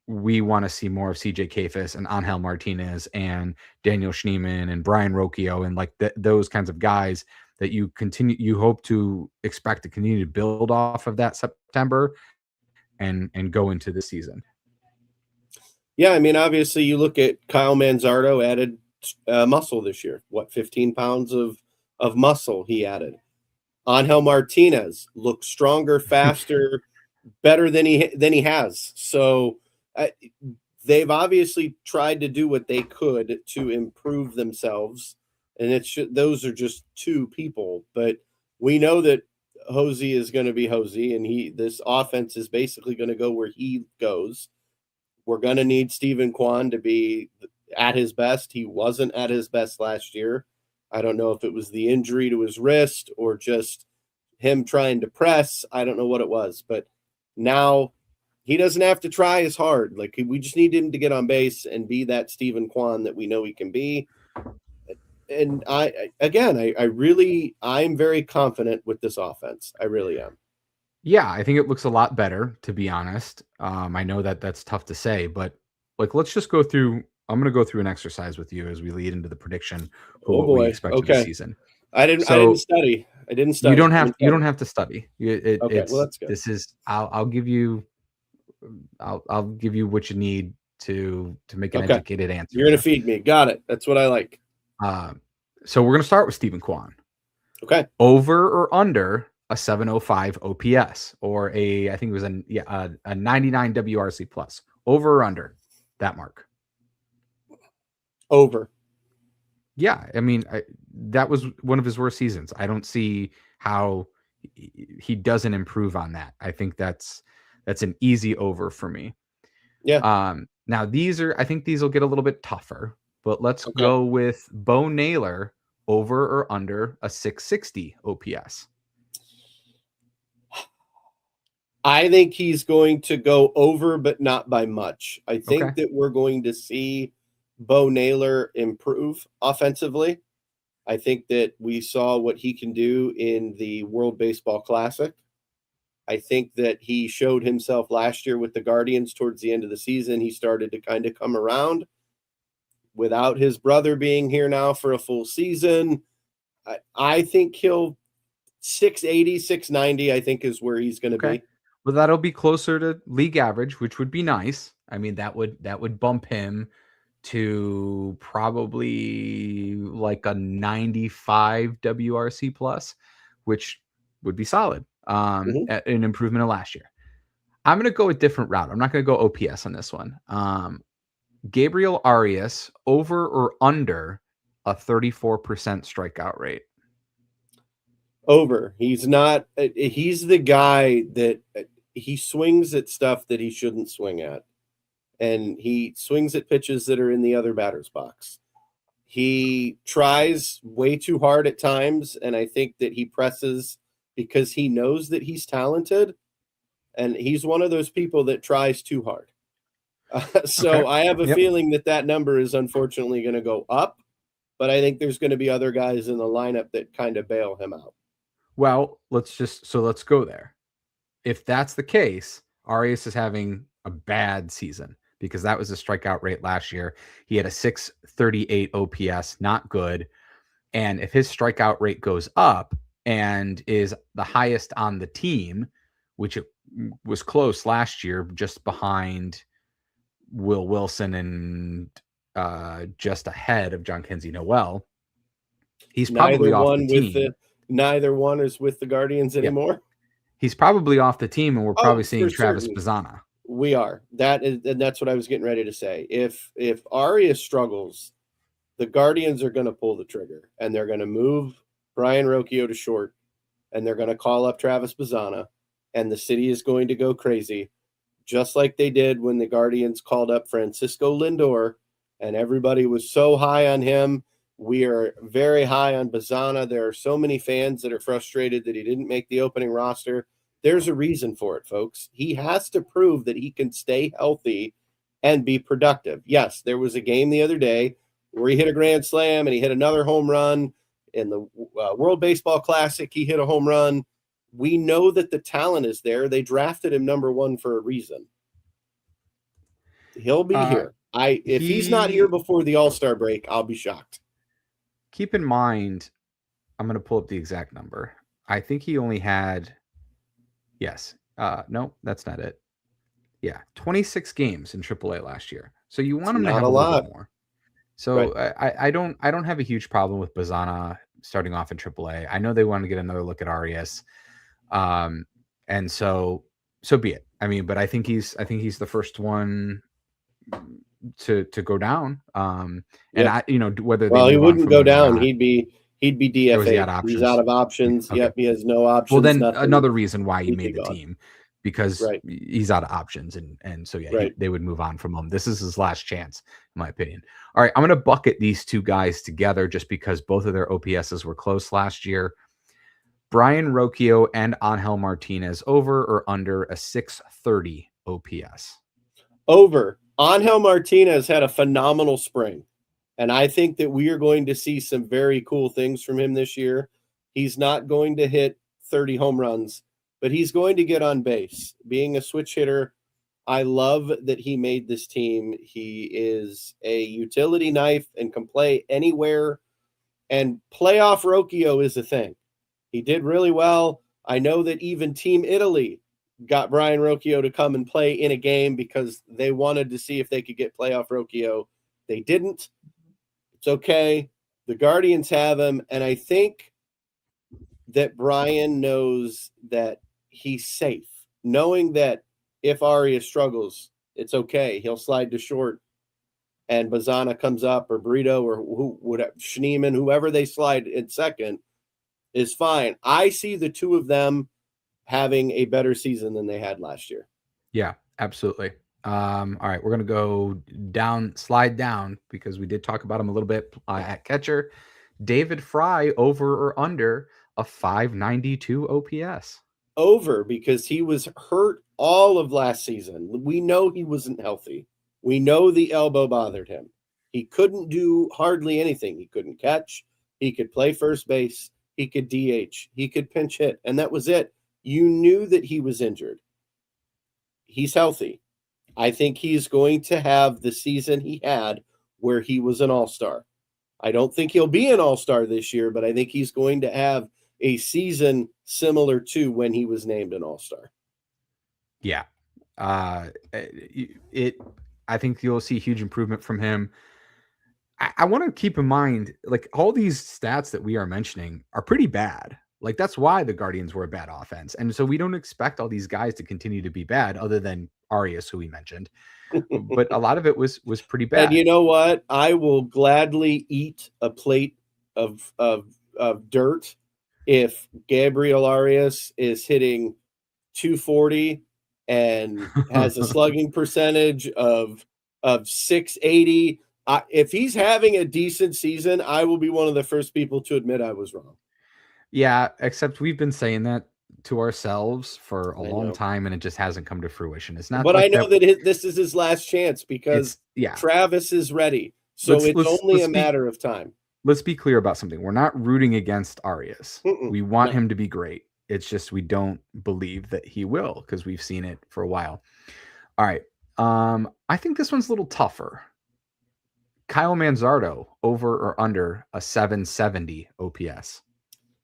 [SPEAKER 2] we want to see more of CJ Kafis and Angel Martinez and Daniel Schneemann and Brian Rocchio and like those kinds of guys that you hope to expect to continue to build off of that September and go into the season.
[SPEAKER 1] Yeah, I mean, obviously, you look at Kyle Manzardo added muscle this year. What, 15 pounds of muscle he added. Angel Martinez looks stronger, faster, better than he has. So uh, they've obviously tried to do what they could to improve themselves, and those are just two people. But we know that Hosey is going to be Hosey, and this offense is basically going to go where he goes. We're going to need Stephen Kwan to be at his best. He wasn't at his best last year. I don't know if it was the injury to his wrist or just him trying to press. I don't know what it was, but now he doesn't have to try as hard. Like we just need him to get on base and be that Stephen Kwan that we know he can be. And I'm very confident with this offense. I really am.
[SPEAKER 2] Yeah, I think it looks a lot better, to be honest. I know that that's tough to say, but like let's just go through I'm going to go through an exercise with you as we lead into the prediction for
[SPEAKER 1] Oh
[SPEAKER 2] what we
[SPEAKER 1] boy.
[SPEAKER 2] expect of the
[SPEAKER 1] Okay.
[SPEAKER 2] season.
[SPEAKER 1] I didn't
[SPEAKER 2] So
[SPEAKER 1] study. I didn't
[SPEAKER 2] you
[SPEAKER 1] study.
[SPEAKER 2] don't have to study.
[SPEAKER 1] Okay. Well, that's good.
[SPEAKER 2] I'll give you what you need to make an
[SPEAKER 1] Okay.
[SPEAKER 2] educated answer.
[SPEAKER 1] You're going to feed me. Got it. That's what I like.
[SPEAKER 2] So we're going to start with Stephen Kwan.
[SPEAKER 1] Okay.
[SPEAKER 2] Over or under a 705 OPS, or I think it was a 99 WRC plus. Over or under that mark?
[SPEAKER 1] Over.
[SPEAKER 2] Yeah, I mean, that was one of his worst seasons. I don't see how he doesn't improve on that. I think that's an easy over for me.
[SPEAKER 1] Yeah.
[SPEAKER 2] Now I think these will get a little bit tougher, but let's go with Bo Naylor, over or under a 660 OPS.
[SPEAKER 1] I think he's going to go over, but not by much. I think that we're going to see Bo Naylor improve offensively. I think that we saw what he can do in the World Baseball Classic. I think that he showed himself last year with the Guardians towards the end of the season. He started to kind of come around without his brother being here now for a full season. I think he'll 680, 690, I think is where he's going to be.
[SPEAKER 2] Well, that'll be closer to league average, which would be nice. I mean, that would bump him to probably like a 95 WRC plus, which would be solid. An improvement of last year. I'm going to go a different route. I'm not going to go OPS on this one. Gabriel Arias, over or under a 34% strikeout rate?
[SPEAKER 1] Over. He's the guy that he swings at stuff that he shouldn't swing at. And he swings at pitches that are in the other batter's box. He tries way too hard at times, and I think that he presses because he knows that he's talented, and he's one of those people that tries too hard. I have a feeling that number is unfortunately going to go up, but I think there's going to be other guys in the lineup that kind of bail him out.
[SPEAKER 2] Well, let's go there. If that's the case, Arias is having a bad season, because that was a strikeout rate last year. He had a 638 OPS, not good. And if his strikeout rate goes up and is the highest on the team, which it was close last year, just behind Will Wilson and just ahead of John Kenzie Noel, he's probably off the team.
[SPEAKER 1] Neither one is with the Guardians anymore. Yeah.
[SPEAKER 2] He's probably off the team, and we're probably seeing Travis Bazzana.
[SPEAKER 1] We are. That's what I was getting ready to say. If Arias struggles, the Guardians are going to pull the trigger, and they're going to move Brian Rocchio to short, and they're going to call up Travis Bazzana, and the city is going to go crazy, just like they did when the Guardians called up Francisco Lindor, and everybody was so high on him. We are very high on Bazzana. There are so many fans that are frustrated that he didn't make the opening roster. There's a reason for it, folks. He has to prove that he can stay healthy and be productive. Yes, there was a game the other day where he hit a grand slam and he hit another home run. In the World Baseball Classic, he hit a home run. We know that the talent is there. They drafted him number 1 for a reason. He'll be here. If he's not here before the All-Star break, I'll be shocked.
[SPEAKER 2] Keep in mind, I'm going to pull up the exact number. I think he only had, no, that's not it. Yeah, 26 games in AAA last year. So you want him to have a little bit more. So right. I don't have a huge problem with Bazzana starting off in AAA. I know they want to get another look at Arias, and so be it. I mean, but I think he's the first one to go down. And whether
[SPEAKER 1] he wouldn't go down, he'd be DFA. He's out of options.
[SPEAKER 2] Okay.
[SPEAKER 1] Yep, he has no options.
[SPEAKER 2] Well, then another reason why he made the team, because he's out of options, and so they would move on from him. This is his last chance, in my opinion. All right, I'm going to bucket these two guys together just because both of their OPSs were close last year. Brian Rocchio and Angel Martinez, over or under a 630 OPS?
[SPEAKER 1] Over. Angel Martinez had a phenomenal spring, and I think that we are going to see some very cool things from him this year. He's not going to hit 30 home runs, but he's going to get on base. Being a switch hitter, I love that he made this team. He is a utility knife and can play anywhere. And playoff Rocchio is a thing. He did really well. I know that even Team Italy got Brian Rocchio to come and play in a game because they wanted to see if they could get playoff Rocchio. They didn't. It's okay. The Guardians have him. And I think that Brian knows that he's safe, knowing that if Arias struggles, it's okay. He'll slide to short and Bazana comes up or Burrito or Schneeman, whoever they slide in second is fine. I see the two of them having a better season than they had last year.
[SPEAKER 2] Yeah, absolutely. All right, we're going to go down, slide down, because we did talk about him a little bit at catcher. David Fry, over or under a 592 OPS?
[SPEAKER 1] Over, because he was hurt all of last season. We know he wasn't healthy. We know the elbow bothered him. He couldn't do hardly anything. He couldn't catch. He could play first base. He could DH. He could pinch hit. And that was it. You knew that he was injured. He's healthy. I think he's going to have the season he had where he was an all-star. I don't think he'll be an all-star this year, but I think he's going to have a season similar to when he was named an all-star.
[SPEAKER 2] Yeah. I think you'll see huge improvement from him. I want to keep in mind, like, all these stats that we are mentioning are pretty bad. Like, that's why the Guardians were a bad offense. And so we don't expect all these guys to continue to be bad, other than Arias, who we mentioned. But a lot of it was pretty bad.
[SPEAKER 1] And you know what? I will gladly eat a plate of dirt if Gabriel Arias is hitting 240 and has a slugging percentage of 680. If he's having a decent season, I will be one of the first people to admit I was wrong.
[SPEAKER 2] Yeah, except we've been saying that to ourselves for a long time, and it just hasn't come to fruition. It's not.
[SPEAKER 1] But
[SPEAKER 2] like
[SPEAKER 1] I know that this is his last chance because Travis is ready. So it's only a matter of time.
[SPEAKER 2] Let's be clear about something. We're not rooting against Arias. We want him to be great. It's just we don't believe that he will, because we've seen it for a while. All right. I think this one's a little tougher. Kyle Manzardo, over or under a 770 OPS?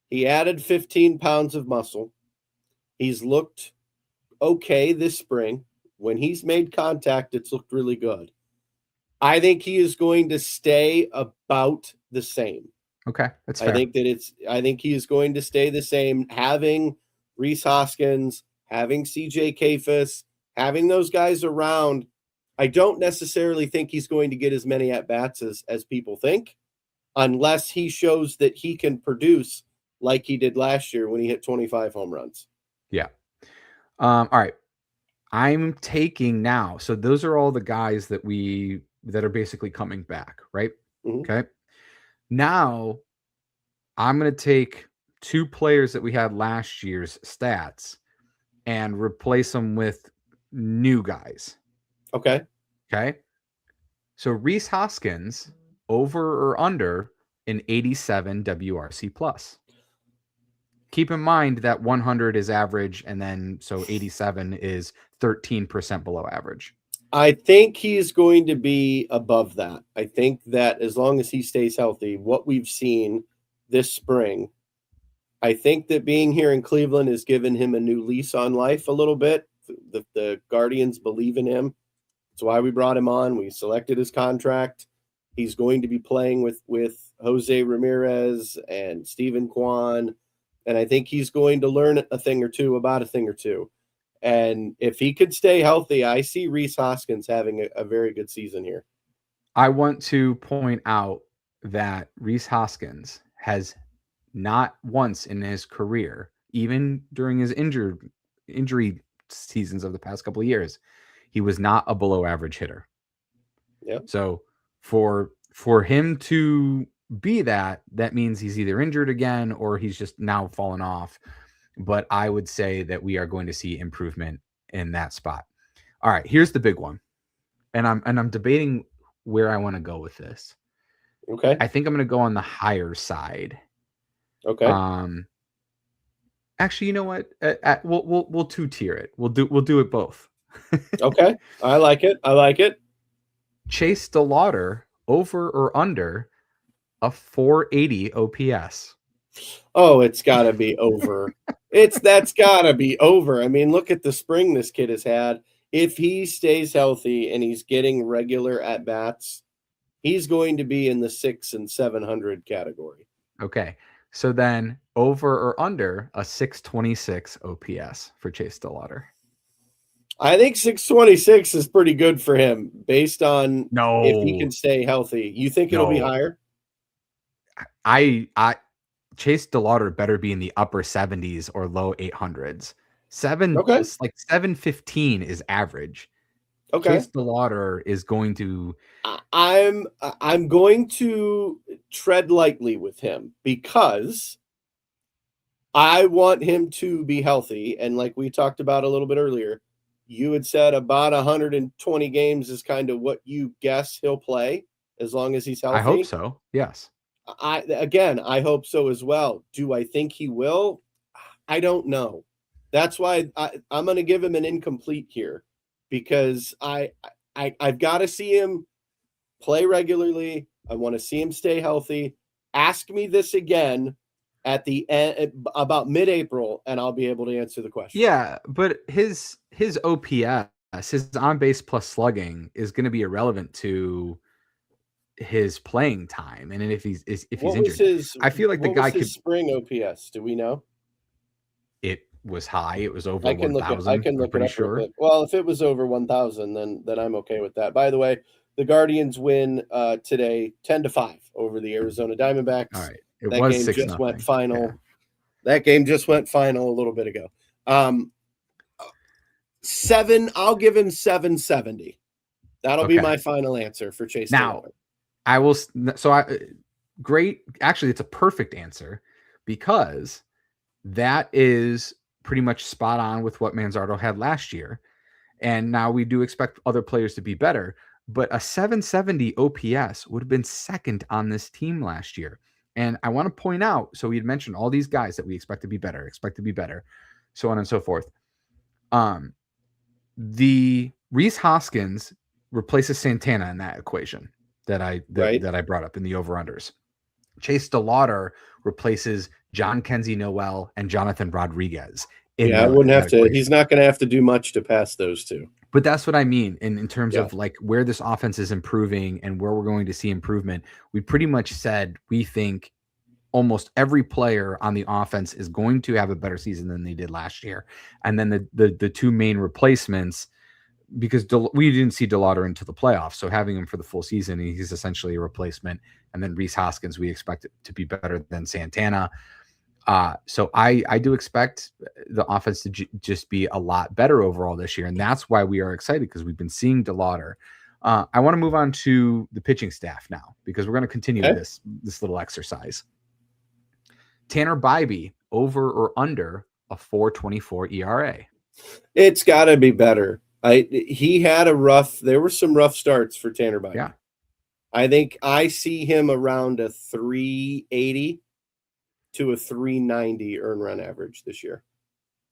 [SPEAKER 1] He added 15 pounds of muscle. He's looked okay this spring. When he's made contact, it's looked really good. I think he is going to stay about the same.
[SPEAKER 2] Okay, that's fair.
[SPEAKER 1] I think he is going to stay the same. Having Rhys Hoskins, having CJ Kafis, having those guys around, I don't necessarily think he's going to get as many at-bats as people think, unless he shows that he can produce like he did last year when he hit 25 home runs.
[SPEAKER 2] Yeah. All right. I'm taking now. So those are all the guys that are basically coming back, right?
[SPEAKER 1] Mm-hmm.
[SPEAKER 2] Okay. Now I'm going to take two players that we had last year's stats and replace them with new guys.
[SPEAKER 1] Okay.
[SPEAKER 2] So Rhys Hoskins, over or under an 87 WRC plus. Keep in mind that 100 is average, and then so 87 is 13% below average.
[SPEAKER 1] I think he's going to be above that. I think that as long as he stays healthy, what we've seen this spring, I think that being here in Cleveland has given him a new lease on life a little bit. The Guardians believe in him. That's why we brought him on. We selected his contract. He's going to be playing with Jose Ramirez and Steven Kwan. And I think he's going to learn a thing or two about a thing or two. And if he could stay healthy, I see Rhys Hoskins having a very good season here.
[SPEAKER 2] I want to point out that Rhys Hoskins has not once in his career, even during his injury seasons of the past couple of years, he was not a below average hitter.
[SPEAKER 1] Yeah.
[SPEAKER 2] So for him to be that means he's either injured again or he's just now fallen off. But I would say that we are going to see improvement in that spot. All right, here's the big one. And I'm debating where I want to go with this.
[SPEAKER 1] Okay.
[SPEAKER 2] I think I'm going to go on the higher side.
[SPEAKER 1] Okay.
[SPEAKER 2] Actually, you know what? We'll two-tier it. We'll do it both.
[SPEAKER 1] Okay. I like it. I like it.
[SPEAKER 2] Chase DeLauder, over or under a 480 OPS.
[SPEAKER 1] Oh, it's got to be over. That's got to be over. I mean, look at the spring this kid has had. If he stays healthy and he's getting regular at bats, he's going to be in the 600 and 700 category.
[SPEAKER 2] Okay. So then over or under a 626 OPS for Chase DeLauder.
[SPEAKER 1] I think 626 is pretty good for him based on if he can
[SPEAKER 2] No.
[SPEAKER 1] stay healthy. You think it'll be higher?
[SPEAKER 2] I Chase DeLauder better be in the upper 70s or low 800s.
[SPEAKER 1] Okay.
[SPEAKER 2] Like 715 is average.
[SPEAKER 1] Okay.
[SPEAKER 2] Chase DeLauder is going to.
[SPEAKER 1] I'm going to tread lightly with him because I want him to be healthy. And like we talked about a little bit earlier, you had said about 120 games is kind of what you guess he'll play as long as he's healthy.
[SPEAKER 2] I hope so. Yes.
[SPEAKER 1] I hope so as well. Do I think he will? I don't know. That's why I'm going to give him an incomplete here because I've got to see him play regularly. I want to see him stay healthy. Ask me this again at the end, about mid-April, and I'll be able to answer the question.
[SPEAKER 2] Yeah, but his OPS, his on base plus slugging, is going to be irrelevant to his playing time, and if he's injured, I feel like the guy could.
[SPEAKER 1] Spring OPS? Do we know?
[SPEAKER 2] It was high. It was over
[SPEAKER 1] 1,000. I can look it up
[SPEAKER 2] sure.
[SPEAKER 1] real quick. Well, if it was over 1,000, then I'm okay with that. By the way, the Guardians win today 10-5 over the Arizona Diamondbacks.
[SPEAKER 2] All right.
[SPEAKER 1] That game just went final. Yeah. That game just went final a little bit ago. I'll give him 770. That'll be my final answer for Chase.
[SPEAKER 2] Now, great. Actually, it's a perfect answer because that is pretty much spot on with what Manzardo had last year. And now we do expect other players to be better, but a 770 OPS would have been second on this team last year. And I want to point out, so we had mentioned all these guys that we expect to be better, so on and so forth. The Rhys Hoskins replaces Santana in that equation that I brought up in the over-unders. Chase DeLauder replaces John Kenzie Noel and Jonathan Rodriguez.
[SPEAKER 1] I wouldn't have to. Equation. He's not going to have to do much to pass those two.
[SPEAKER 2] But that's what I mean in terms of like where this offense is improving and where we're going to see improvement. We pretty much said we think almost every player on the offense is going to have a better season than they did last year. And then the two main replacements, because we didn't see DeLauder into the playoffs, so having him for the full season, he's essentially a replacement. And then Rhys Hoskins, we expect it to be better than Santana. So I do expect the offense to just be a lot better overall this year, and that's why we are excited because we've been seeing DeLauder. I want to move on to the pitching staff now because we're going to continue this little exercise. Tanner Bybee, over or under a 4.24 ERA?
[SPEAKER 1] It's got to be better. There were some rough starts for Tanner Bybee.
[SPEAKER 2] Yeah.
[SPEAKER 1] I think I see him around a 380 to a 390 earn run average this year.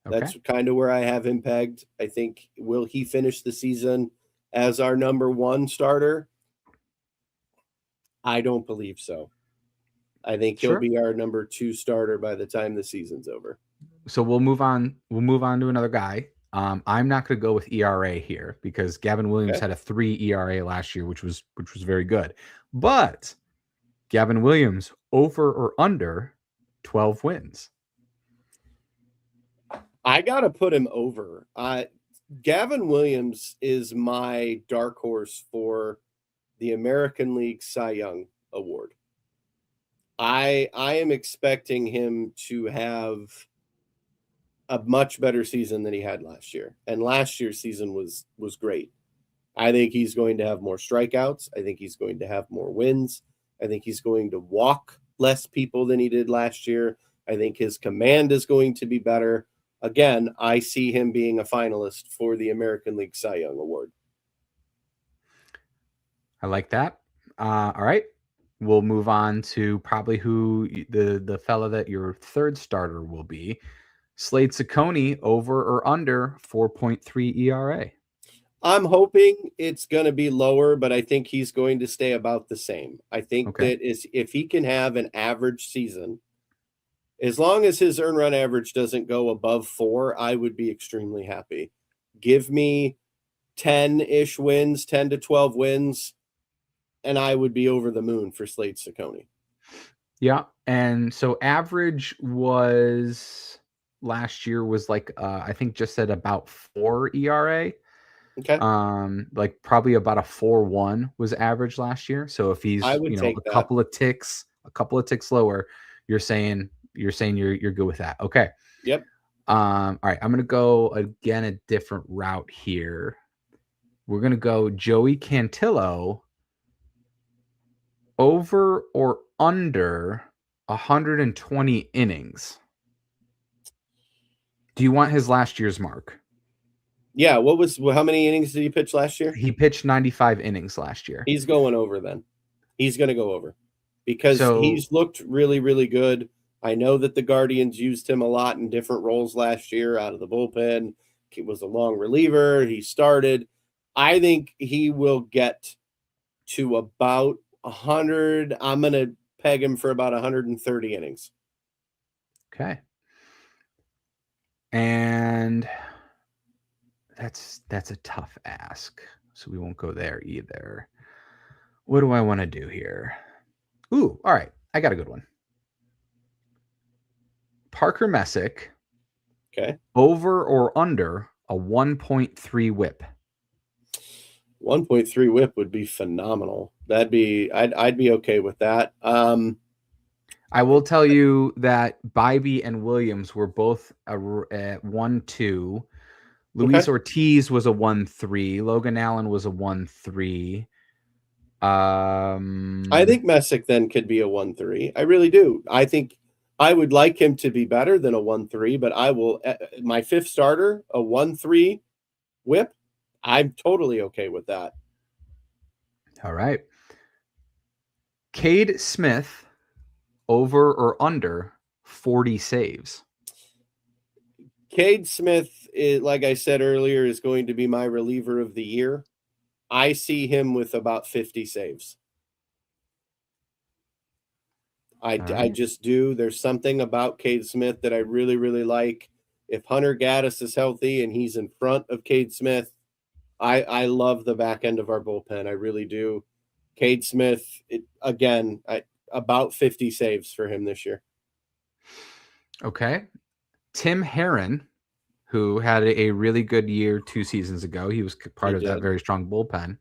[SPEAKER 1] Okay. That's kind of where I have him pegged. I think, will he finish the season as our number one starter? I don't believe so. I think he'll be our number two starter by the time the season's over.
[SPEAKER 2] So we'll move on. We'll move on to another guy. I'm not going to go with ERA here because Gavin Williams had a 3 ERA last year, which was very good. But Gavin Williams, over or under 12 wins?
[SPEAKER 1] I got to put him over. Gavin Williams is my dark horse for the American League Cy Young Award. I am expecting him to have a much better season than he had last year. And last year's season was great. I think he's going to have more strikeouts. I think he's going to have more wins. I think he's going to walk less people than he did last year. I think his command is going to be better. Again, I see him being a finalist for the American League Cy Young Award.
[SPEAKER 2] I like that. All right. We'll move on to probably who the fella that your third starter will be. Slade Ciccone, over or under 4.3 ERA?
[SPEAKER 1] I'm hoping it's going to be lower, but I think he's going to stay about the same. I think
[SPEAKER 2] Okay.
[SPEAKER 1] that if he can have an average season, as long as his earn run average doesn't go above 4, I would be extremely happy. Give me 10-ish wins, 10 to 12 wins, and I would be over the moon for Slade Ciccone.
[SPEAKER 2] Yeah. And so average was last year was like I think just at about 4 ERA.
[SPEAKER 1] Okay.
[SPEAKER 2] Like probably about a 4.1 was average last year. So if
[SPEAKER 1] I
[SPEAKER 2] he's,
[SPEAKER 1] would
[SPEAKER 2] a
[SPEAKER 1] take that.
[SPEAKER 2] couple of ticks lower, you're saying you're good with that. Okay.
[SPEAKER 1] Yep.
[SPEAKER 2] All right, I'm gonna go again a different route here. We're gonna go Joey Cantillo over or under 120 innings. Do you want his last year's mark?
[SPEAKER 1] Yeah. How many innings did he pitch last year?
[SPEAKER 2] He pitched 95 innings last year.
[SPEAKER 1] He's going over then. He's going to go over because he's looked really, really good. I know that the Guardians used him a lot in different roles last year out of the bullpen. He was a long reliever. He started. I think he will get to about 100. I'm going to peg him for about 130 innings.
[SPEAKER 2] Okay. And that's a tough ask. So we won't go there either. What do I want to do here? Ooh, all right. I got a good one. Parker Messick.
[SPEAKER 1] Okay.
[SPEAKER 2] Over or under a 1.3 whip?
[SPEAKER 1] 1.3 whip would be phenomenal. I'd be okay with that.
[SPEAKER 2] I will tell you that Bybee and Williams were both at 1.2. Luis Ortiz was a 1.3. Logan Allen was a 1.3.
[SPEAKER 1] I think Messick then could be a 1.3. I really do. I think I would like him to be better than a 1.3, but I will my fifth starter, a 1.3 whip. I'm totally okay with that.
[SPEAKER 2] All right. Cade Smith, over or under 40 saves?
[SPEAKER 1] Cade Smith, like I said earlier, is going to be my reliever of the year. I see him with about 50 saves. I just do. There's something about Cade Smith that I really, really like. If Hunter Gaddis is healthy and he's in front of Cade Smith, I love the back end of our bullpen. I really do. Cade Smith, about 50 saves for him this year.
[SPEAKER 2] Okay. Tim Herron, who had a really good year 2 seasons ago. He was part of that very strong bullpen.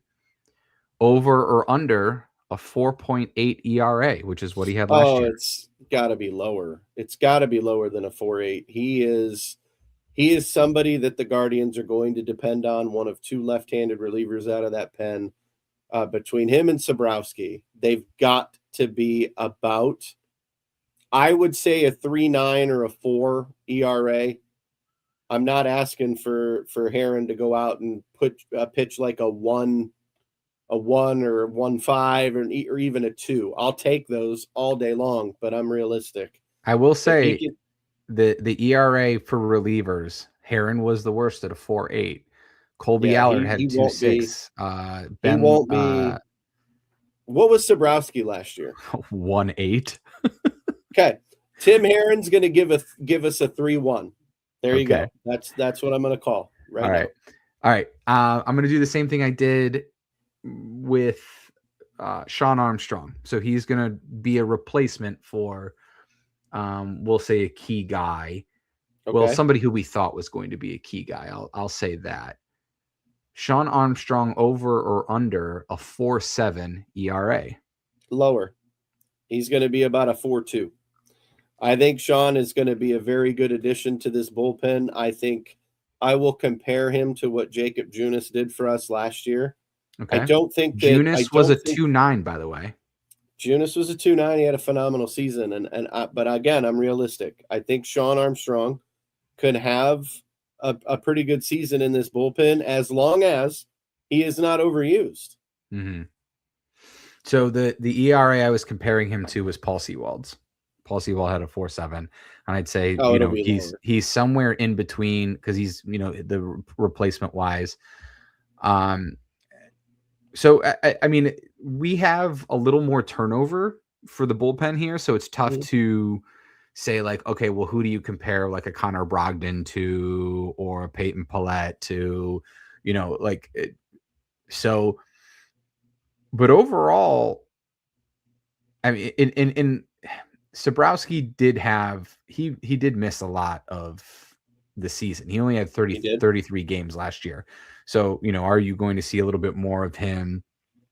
[SPEAKER 2] Over or under a 4.8 ERA, which is what he had last year.
[SPEAKER 1] It's got to be lower. It's got to be lower than a 4.8. He is somebody that the Guardians are going to depend on, one of 2 left-handed relievers out of that pen. Between him and Sobrowski, they've got to be about, I would say, a 3.9 or a 4 ERA. I'm not asking for Herron to go out and pitch like a 1 or 1.5 or even a 2. I'll take those all day long, but I'm realistic.
[SPEAKER 2] I will say the ERA for relievers, Herron was the worst at a 4.8. Colby Allard had 2.6.
[SPEAKER 1] He won't be. What was Sobrowski last year?
[SPEAKER 2] 1.8.
[SPEAKER 1] Okay. Tim Herron's going to give us a 3.1. There you go. That's what I'm going to call right now.
[SPEAKER 2] All right. I'm going to do the same thing I did with Sean Armstrong. So he's going to be a replacement for, we'll say, a key guy. Okay. Well, somebody who we thought was going to be a key guy. I'll say that. Sean Armstrong, over or under a 4.7 ERA?
[SPEAKER 1] Lower. He's going to be about a 4.2. I think Sean is going to be a very good addition to this bullpen. I think I will compare him to what Jacob Junis did for us last year.
[SPEAKER 2] Okay.
[SPEAKER 1] I don't think that
[SPEAKER 2] Junis was a 2.9, by the way.
[SPEAKER 1] Junis was a 2.9. He had a phenomenal season, but again, I'm realistic. I think Sean Armstrong could have a pretty good season in this bullpen as long as he is not overused.
[SPEAKER 2] Mm-hmm. So the ERA I was comparing him to was Paul Sewald's. Paul Sewald had a 4.7, and I'd say he's somewhere in between because he's the replacement wise. So I mean, we have a little more turnover for the bullpen here, so it's tough to say like, okay, well, who do you compare like a Connor Brogdon to or a Peyton Pallette to, like so. But overall, I mean, in Sabrowski did have he did miss a lot of the season. He only had 33 games last year. So, are you going to see a little bit more of him?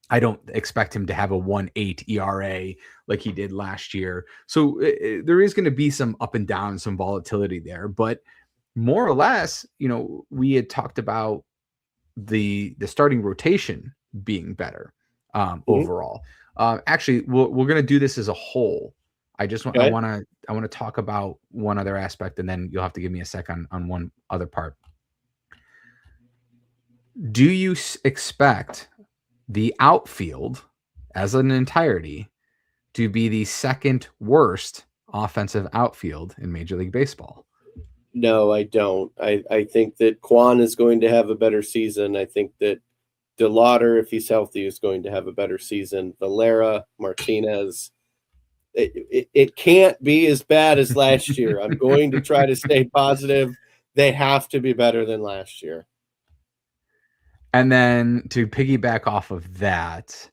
[SPEAKER 2] I don't expect him to have a 1.8 ERA like he did last year. So there is going to be some up and down, some volatility there. But more or less, we had talked about the starting rotation being better overall. Actually, we're going to do this as a whole. I want to talk about one other aspect, and then you'll have to give me a second on one other part. Do you expect the outfield as an entirety to be the second worst offensive outfield in Major League Baseball?
[SPEAKER 1] No, I don't. I think that Kwan is going to have a better season. I think that DeLauder, if he's healthy, is going to have a better season. Valera, Martinez. It can't be as bad as last year. I'm going to try to stay positive. They have to be better than last year.
[SPEAKER 2] And then to piggyback off of that,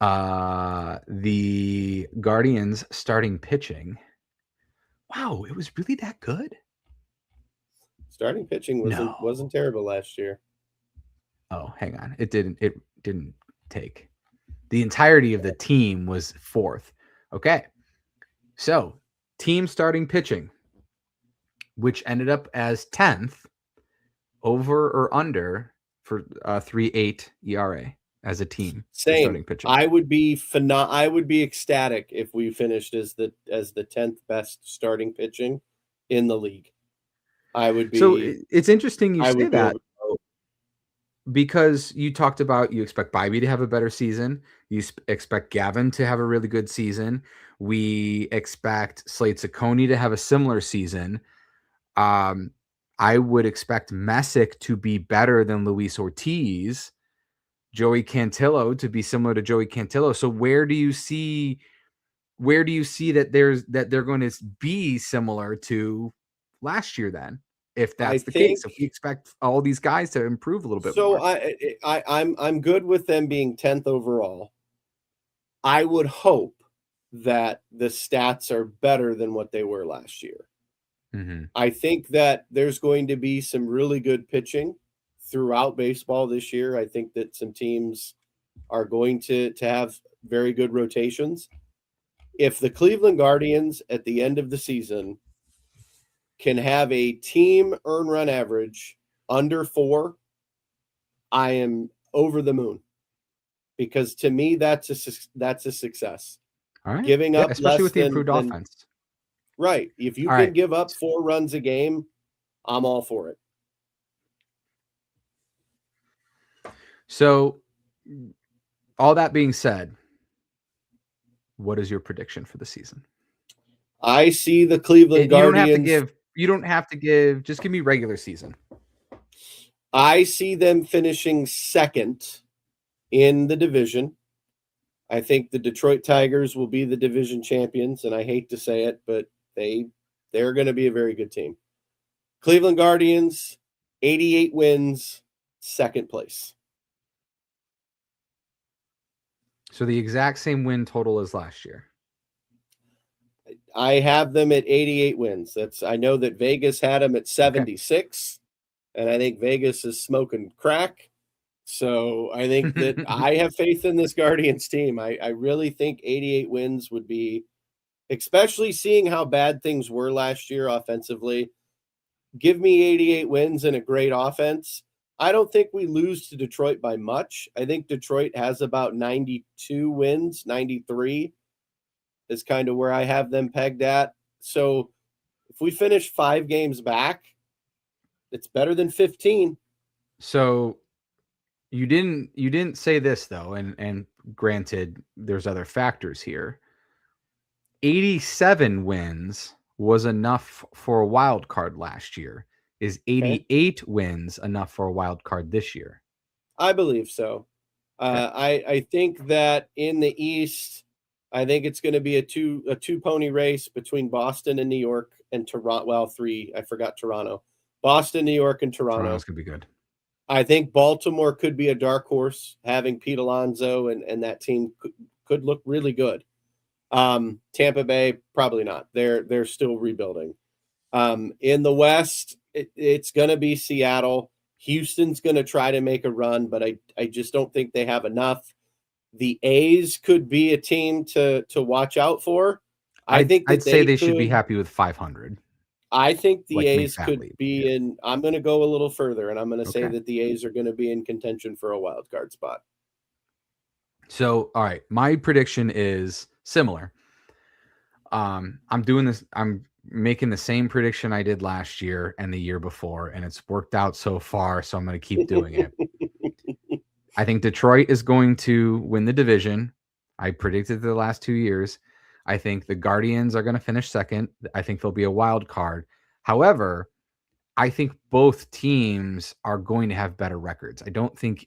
[SPEAKER 2] the Guardians starting pitching. Wow, it was really that good?
[SPEAKER 1] Starting pitching wasn't terrible last year.
[SPEAKER 2] Oh, hang on. It didn't take. The entirety of the team was fourth. Okay. So, team starting pitching, which ended up as 10th, over or under for 3.8 ERA as a team.
[SPEAKER 1] Same.
[SPEAKER 2] Starting pitching.
[SPEAKER 1] I would be ecstatic if we finished as the 10th best starting pitching in the league. I would be.
[SPEAKER 2] So it's interesting you say that, because you talked about you expect Bybee to have a better season. You expect Gavin to have a really good season. We expect Slade Ciccone to have a similar season. I would expect Messick to be better than Luis Ortiz. Joey Cantillo to be similar to Joey Cantillo. So where do you see that they're going to be similar to last year then? If that's the case, if we expect all these guys to improve a little bit more.
[SPEAKER 1] So I'm good with them being 10th overall. I would hope that the stats are better than what they were last year.
[SPEAKER 2] Mm-hmm.
[SPEAKER 1] I think that there's going to be some really good pitching throughout baseball this year. I think that some teams are going to have very good rotations. If the Cleveland Guardians at the end of the season can have a team earn run average under 4, I am over the moon, because to me that's a success.
[SPEAKER 2] All right.
[SPEAKER 1] Giving up
[SPEAKER 2] especially
[SPEAKER 1] less
[SPEAKER 2] with the improved offense.
[SPEAKER 1] Right. If you can give up 4 runs a game, I'm all for it.
[SPEAKER 2] So, all that being said, what is your prediction for the season?
[SPEAKER 1] I see the Cleveland Guardians.
[SPEAKER 2] You don't have to give. Just give me regular season.
[SPEAKER 1] I see them finishing second in the division. I think the Detroit Tigers will be the division champions, and I hate to say it, but they're going to be a very good team. Cleveland Guardians, 88 wins, second place.
[SPEAKER 2] So the exact same win total as last year.
[SPEAKER 1] I have them at 88 wins. I know that Vegas had them at 76, and I think Vegas is smoking crack. So I think that I have faith in this Guardians team. I really think 88 wins would be, especially seeing how bad things were last year offensively. Give me 88 wins and a great offense. I don't think we lose to Detroit by much. I think Detroit has about 92 wins, 93 is kind of where I have them pegged at. So if we finish 5 games back, it's better than 15.
[SPEAKER 2] So you didn't say this though, and granted, there's other factors here. 87 wins was enough for a wild card last year. Is 88 wins enough for a wild card this year?
[SPEAKER 1] I believe so. I think that in the East, I think it's going to be a two pony race between Boston and New York and Toronto. Well, three. I forgot Toronto. Boston, New York, and
[SPEAKER 2] Toronto's
[SPEAKER 1] Toronto.
[SPEAKER 2] gonna be good.
[SPEAKER 1] I think Baltimore could be a dark horse, having Pete Alonso and that team could look really good. Tampa Bay, probably not. They're still rebuilding. In the West, it's going to be Seattle. Houston's going to try to make a run, but I just don't think they have enough. The A's could be a team to watch out for.
[SPEAKER 2] I'd say they should be
[SPEAKER 1] could.
[SPEAKER 2] happy with 500.
[SPEAKER 1] I think the
[SPEAKER 2] Like, make
[SPEAKER 1] A's
[SPEAKER 2] that
[SPEAKER 1] could
[SPEAKER 2] leap.
[SPEAKER 1] be in. I'm going to go a little further, and I'm going to say
[SPEAKER 2] Okay.
[SPEAKER 1] that the A's are going to be in contention for a wild card spot.
[SPEAKER 2] So, all right, my prediction is similar. I'm doing this. I'm making the same prediction I did last year and the year before, and it's worked out so far. So I'm going to keep doing it. I think Detroit is going to win the division. I predicted the last 2 years. I think the Guardians are going to finish second. I think they'll be a wild card. However, I think both teams are going to have better records. I don't think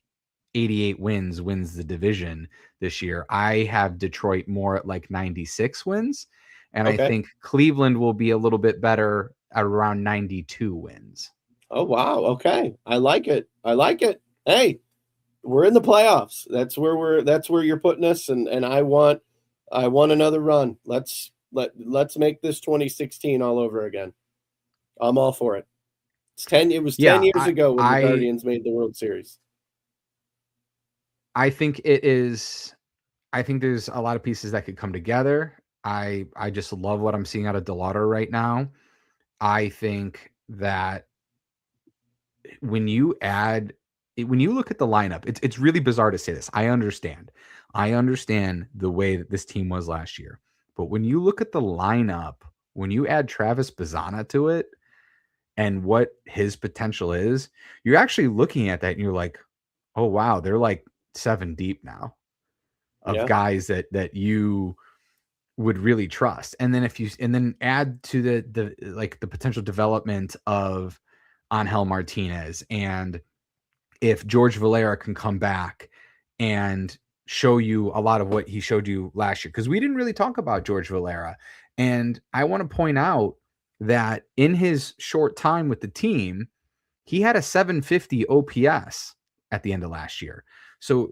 [SPEAKER 2] 88 wins the division this year. I have Detroit more at like 96 wins. And I think Cleveland will be a little bit better at around 92 wins.
[SPEAKER 1] Oh, wow. Okay. I like it. Hey, we're in the playoffs. That's where you're putting us. And I want another run. Let's make this 2016 all over again. I'm all for it. It was 10 years ago when the Guardians made the World Series.
[SPEAKER 2] I think it is. I think there's a lot of pieces that could come together. I just love what I'm seeing out of DeLauder right now. I think that when you look at the lineup, it's really bizarre to say this. I understand the way that this team was last year. But when you look at the lineup, when you add Travis Bazzana to it and what his potential is, you're actually looking at that and you're like, oh, wow, they're like 7 deep now of guys that you would really trust. And then add to the potential development of Angel Martinez, and if George Valera can come back and show you a lot of what he showed you last year, because we didn't really talk about George Valera. And I want to point out that in his short time with the team, he had a 750 OPS at the end of last year. So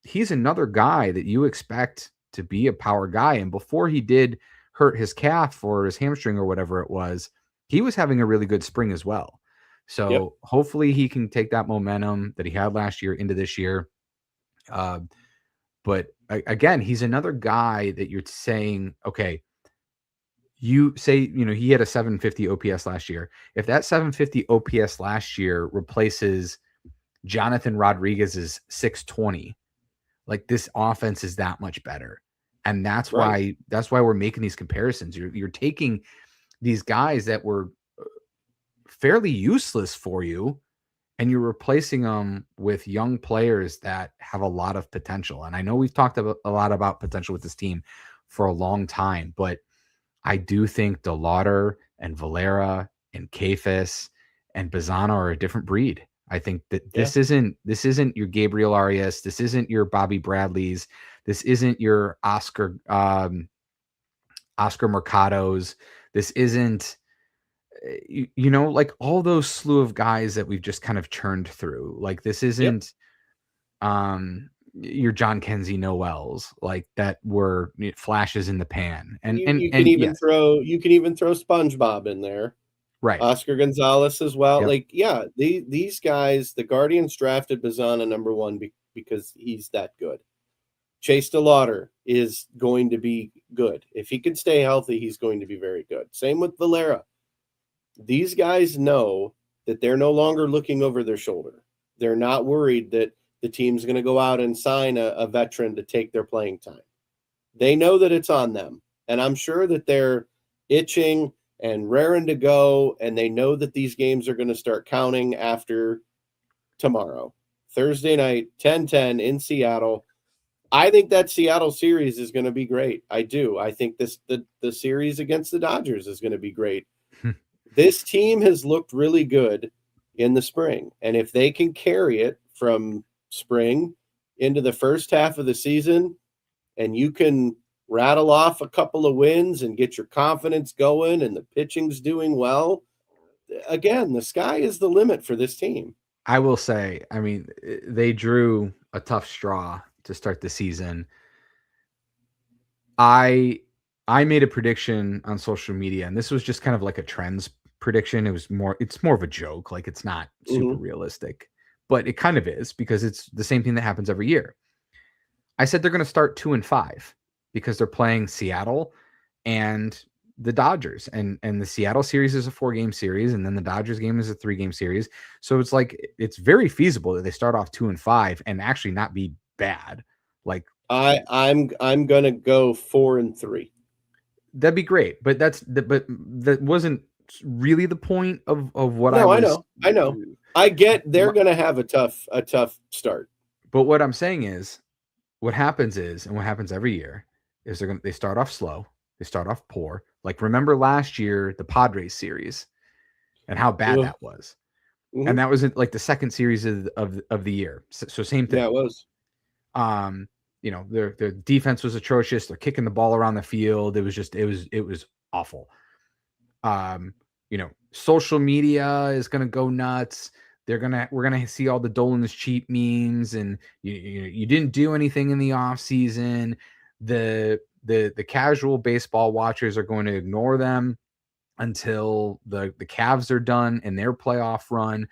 [SPEAKER 2] he's another guy that you expect to be a power guy. And before he did hurt his calf or his hamstring or whatever it was, he was having a really good spring as well. So hopefully he can take that momentum that he had last year into this year. But again, he's another guy that you're saying, okay, you say, he had a 750 OPS last year. If that 750 OPS last year replaces Jonathan Rodriguez's 620, like, this offense is that much better. And that's why we're making these comparisons. You're taking these guys that were fairly useless for you, and you're replacing them with young players that have a lot of potential. And I know we've talked a lot about potential with this team for a long time, but I do think DeLauder and Valera and Kefis and Bazzana are a different breed. I think that this isn't your Gabriel Arias. This isn't your Bobby Bradley's. This isn't your Oscar Mercados. This isn't, like all those slew of guys that we've just kind of churned through. Like, this isn't your John Kenzie Noels, like, that were flashes in the pan. And
[SPEAKER 1] you can even throw SpongeBob in there.
[SPEAKER 2] Right.
[SPEAKER 1] Oscar Gonzalez as well. Yep. These guys, the Guardians drafted Bazzana number 1 because he's that good. Chase DeLauder is going to be good. If he can stay healthy, he's going to be very good. Same with Valera. These guys know that they're no longer looking over their shoulder. They're not worried that the team's going to go out and sign a veteran to take their playing time. They know that it's on them. And I'm sure that they're itching and raring to go, and they know that these games are going to start counting after tomorrow. Thursday night, 10-10 in Seattle. I think that Seattle series is going to be great. I do. I think the series against the Dodgers is going to be great. This team has looked really good in the spring, and if they can carry it from spring into the first half of the season, and you can rattle off a couple of wins and get your confidence going and the pitching's doing well, again, the sky is the limit for this team.
[SPEAKER 2] I will say, I mean, they drew a tough straw to start the season. I made a prediction on social media, and this was just kind of like a trends prediction. It's more of a joke, like it's not super realistic, but it kind of is because it's the same thing that happens every year. I said they're going to start 2-5 because they're playing Seattle and the Dodgers, and the Seattle series is a 4-game series, and then the Dodgers game is a 3-game series. So it's like it's very feasible that they start off 2-5 and actually not be bad. Like
[SPEAKER 1] I'm gonna go 4-3.
[SPEAKER 2] that'd be great, but that wasn't really the point of what I
[SPEAKER 1] No,
[SPEAKER 2] was.
[SPEAKER 1] I know. I get they're gonna have a tough start.
[SPEAKER 2] But what I'm saying is, what happens is, and what happens every year is they start off slow, they start off poor. Like remember last year the Padres series and how bad that was, and that was like the second series of the year. So same thing.
[SPEAKER 1] Yeah, it was.
[SPEAKER 2] Their defense was atrocious. They're kicking the ball around the field. It was awful. Social media is gonna go nuts. We're gonna see all the Dolan's cheap memes, and you didn't do anything in the off season. The casual baseball watchers are going to ignore them until the Cavs are done in their playoff run.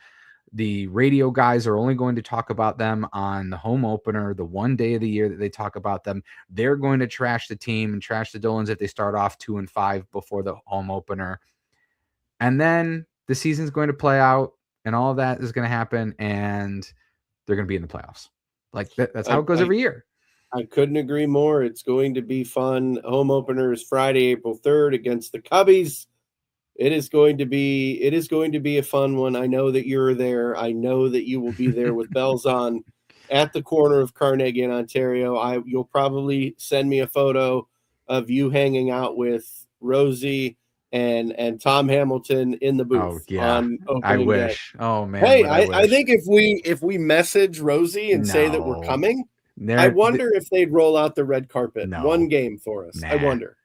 [SPEAKER 2] The radio guys are only going to talk about them on the home opener, the one day of the year that they talk about them. They're going to trash the team and trash the Dolans if they start off 2-5 before the home opener. And then the season's going to play out and all of that is going to happen and they're going to be in the playoffs. Like that's how it goes every year.
[SPEAKER 1] I couldn't agree more. It's going to be fun. Home opener is Friday, April 3rd against the Cubbies. It is going to be a fun one. I know that you're there. I know that you will be there with bells on at the corner of Carnegie and Ontario. You'll probably send me a photo of you hanging out with Rosie and Tom Hamilton in the booth.
[SPEAKER 2] Oh yeah,
[SPEAKER 1] on
[SPEAKER 2] I wish.
[SPEAKER 1] Day.
[SPEAKER 2] Oh man,
[SPEAKER 1] hey, I think if we message Rosie and say that we're coming, I wonder if they'd roll out the red carpet. One game for us. I wonder.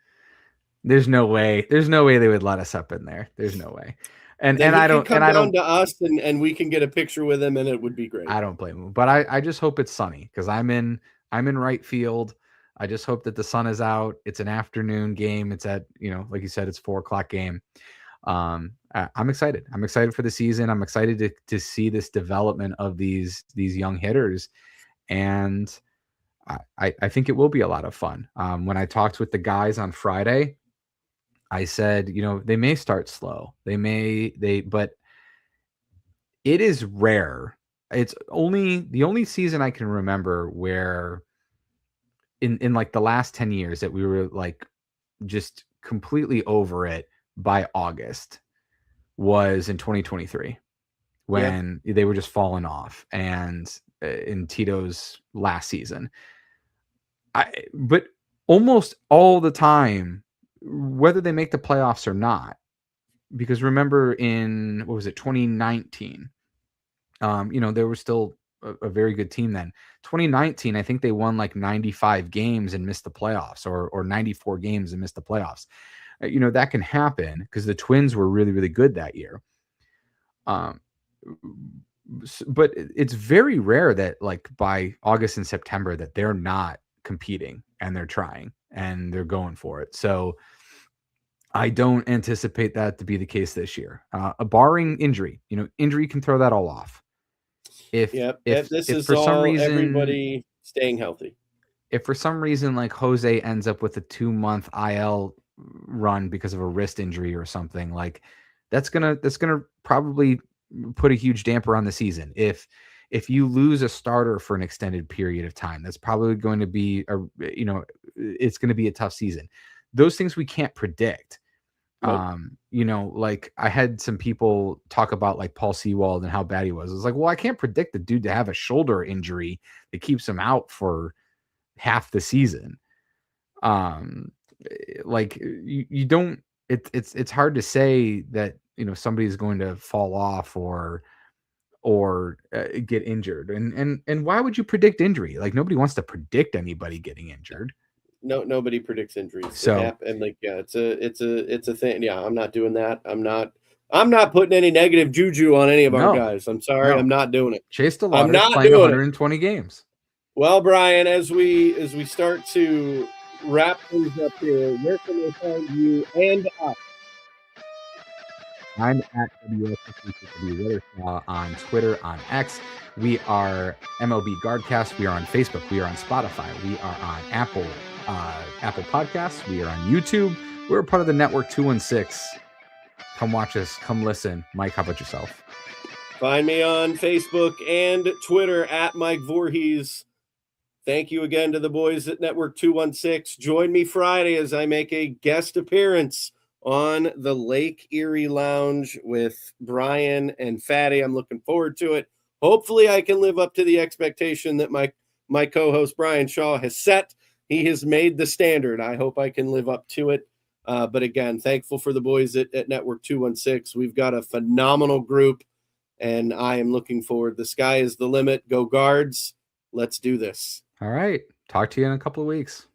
[SPEAKER 2] There's no way. There's no way they would let us up in there. There's no way. And
[SPEAKER 1] then
[SPEAKER 2] I don't.
[SPEAKER 1] Come down to us, and we can get a picture with him, and it would be great.
[SPEAKER 2] I don't blame him, but I just hope it's sunny because I'm in right field. I just hope that the sun is out. It's an afternoon game. It's at like you said, it's 4:00 game. I'm excited. I'm excited for the season. I'm excited to see this development of these young hitters, and I think it will be a lot of fun. When I talked with the guys on Friday, I said, they may start slow. But it is rare. It's the only season I can remember where in like the last 10 years that we were like just completely over it by August was in 2023 when they were just falling off and in Tito's last season. But almost all the time, whether they make the playoffs or not, because remember in, 2019, there was still a very good team then. 2019, I think they won like 95 games and missed the playoffs or 94 games and missed the playoffs. That can happen because the Twins were really, really good that year. But it's very rare that like by August and September that they're not competing and they're trying and they're going for it. So I don't anticipate that to be the case this year. Barring injury, injury can throw that all off. If
[SPEAKER 1] for some reason everybody staying healthy.
[SPEAKER 2] If for some reason like Jose ends up with a 2-month IL run because of a wrist injury or something, like that's gonna probably put a huge damper on the season. If you lose a starter for an extended period of time, that's probably going to be it's going to be a tough season. Those things we can't predict. Nope. Like I had some people talk about like Paul Sewald and how bad he was. I was like, well, I can't predict the dude to have a shoulder injury that keeps him out for half the season. Like you don't. It's hard to say that somebody's going to fall off or or get injured. And why would you predict injury? Like, nobody wants to predict anybody getting injured.
[SPEAKER 1] No, nobody predicts injuries.
[SPEAKER 2] So,
[SPEAKER 1] and like, yeah, it's a thing. Yeah, I'm not doing that. I'm not putting any negative juju on any of our guys. I'm sorry, I'm not doing it.
[SPEAKER 2] Chase DeLauder
[SPEAKER 1] I'm not
[SPEAKER 2] playing
[SPEAKER 1] doing
[SPEAKER 2] 120 games.
[SPEAKER 1] Well, Brian, as we start to wrap things up here, where can they find you and us?
[SPEAKER 2] I'm at WSW on Twitter, on X. We are MLB Guardcast. We are on Facebook. We are on Spotify. We are on Apple Podcasts. We are on YouTube. We're part of the Network 216. Come watch us. Come listen. Mike, how about yourself?
[SPEAKER 1] Find me on Facebook and Twitter at Mike Vorhies. Thank you again to the boys at Network 216. Join me Friday as I make a guest appearance on the Lake Erie Lounge with Brian and Fatty. I'm looking forward to it. Hopefully I can live up to the expectation that my co-host Bryan Shaw has set. He has made the standard. I hope I can live up to it. But again, thankful for the boys at Network 216. We've got a phenomenal group, and I am looking forward. The sky is the limit. Go Guards. Let's do this.
[SPEAKER 2] All right. Talk to you in a couple of weeks.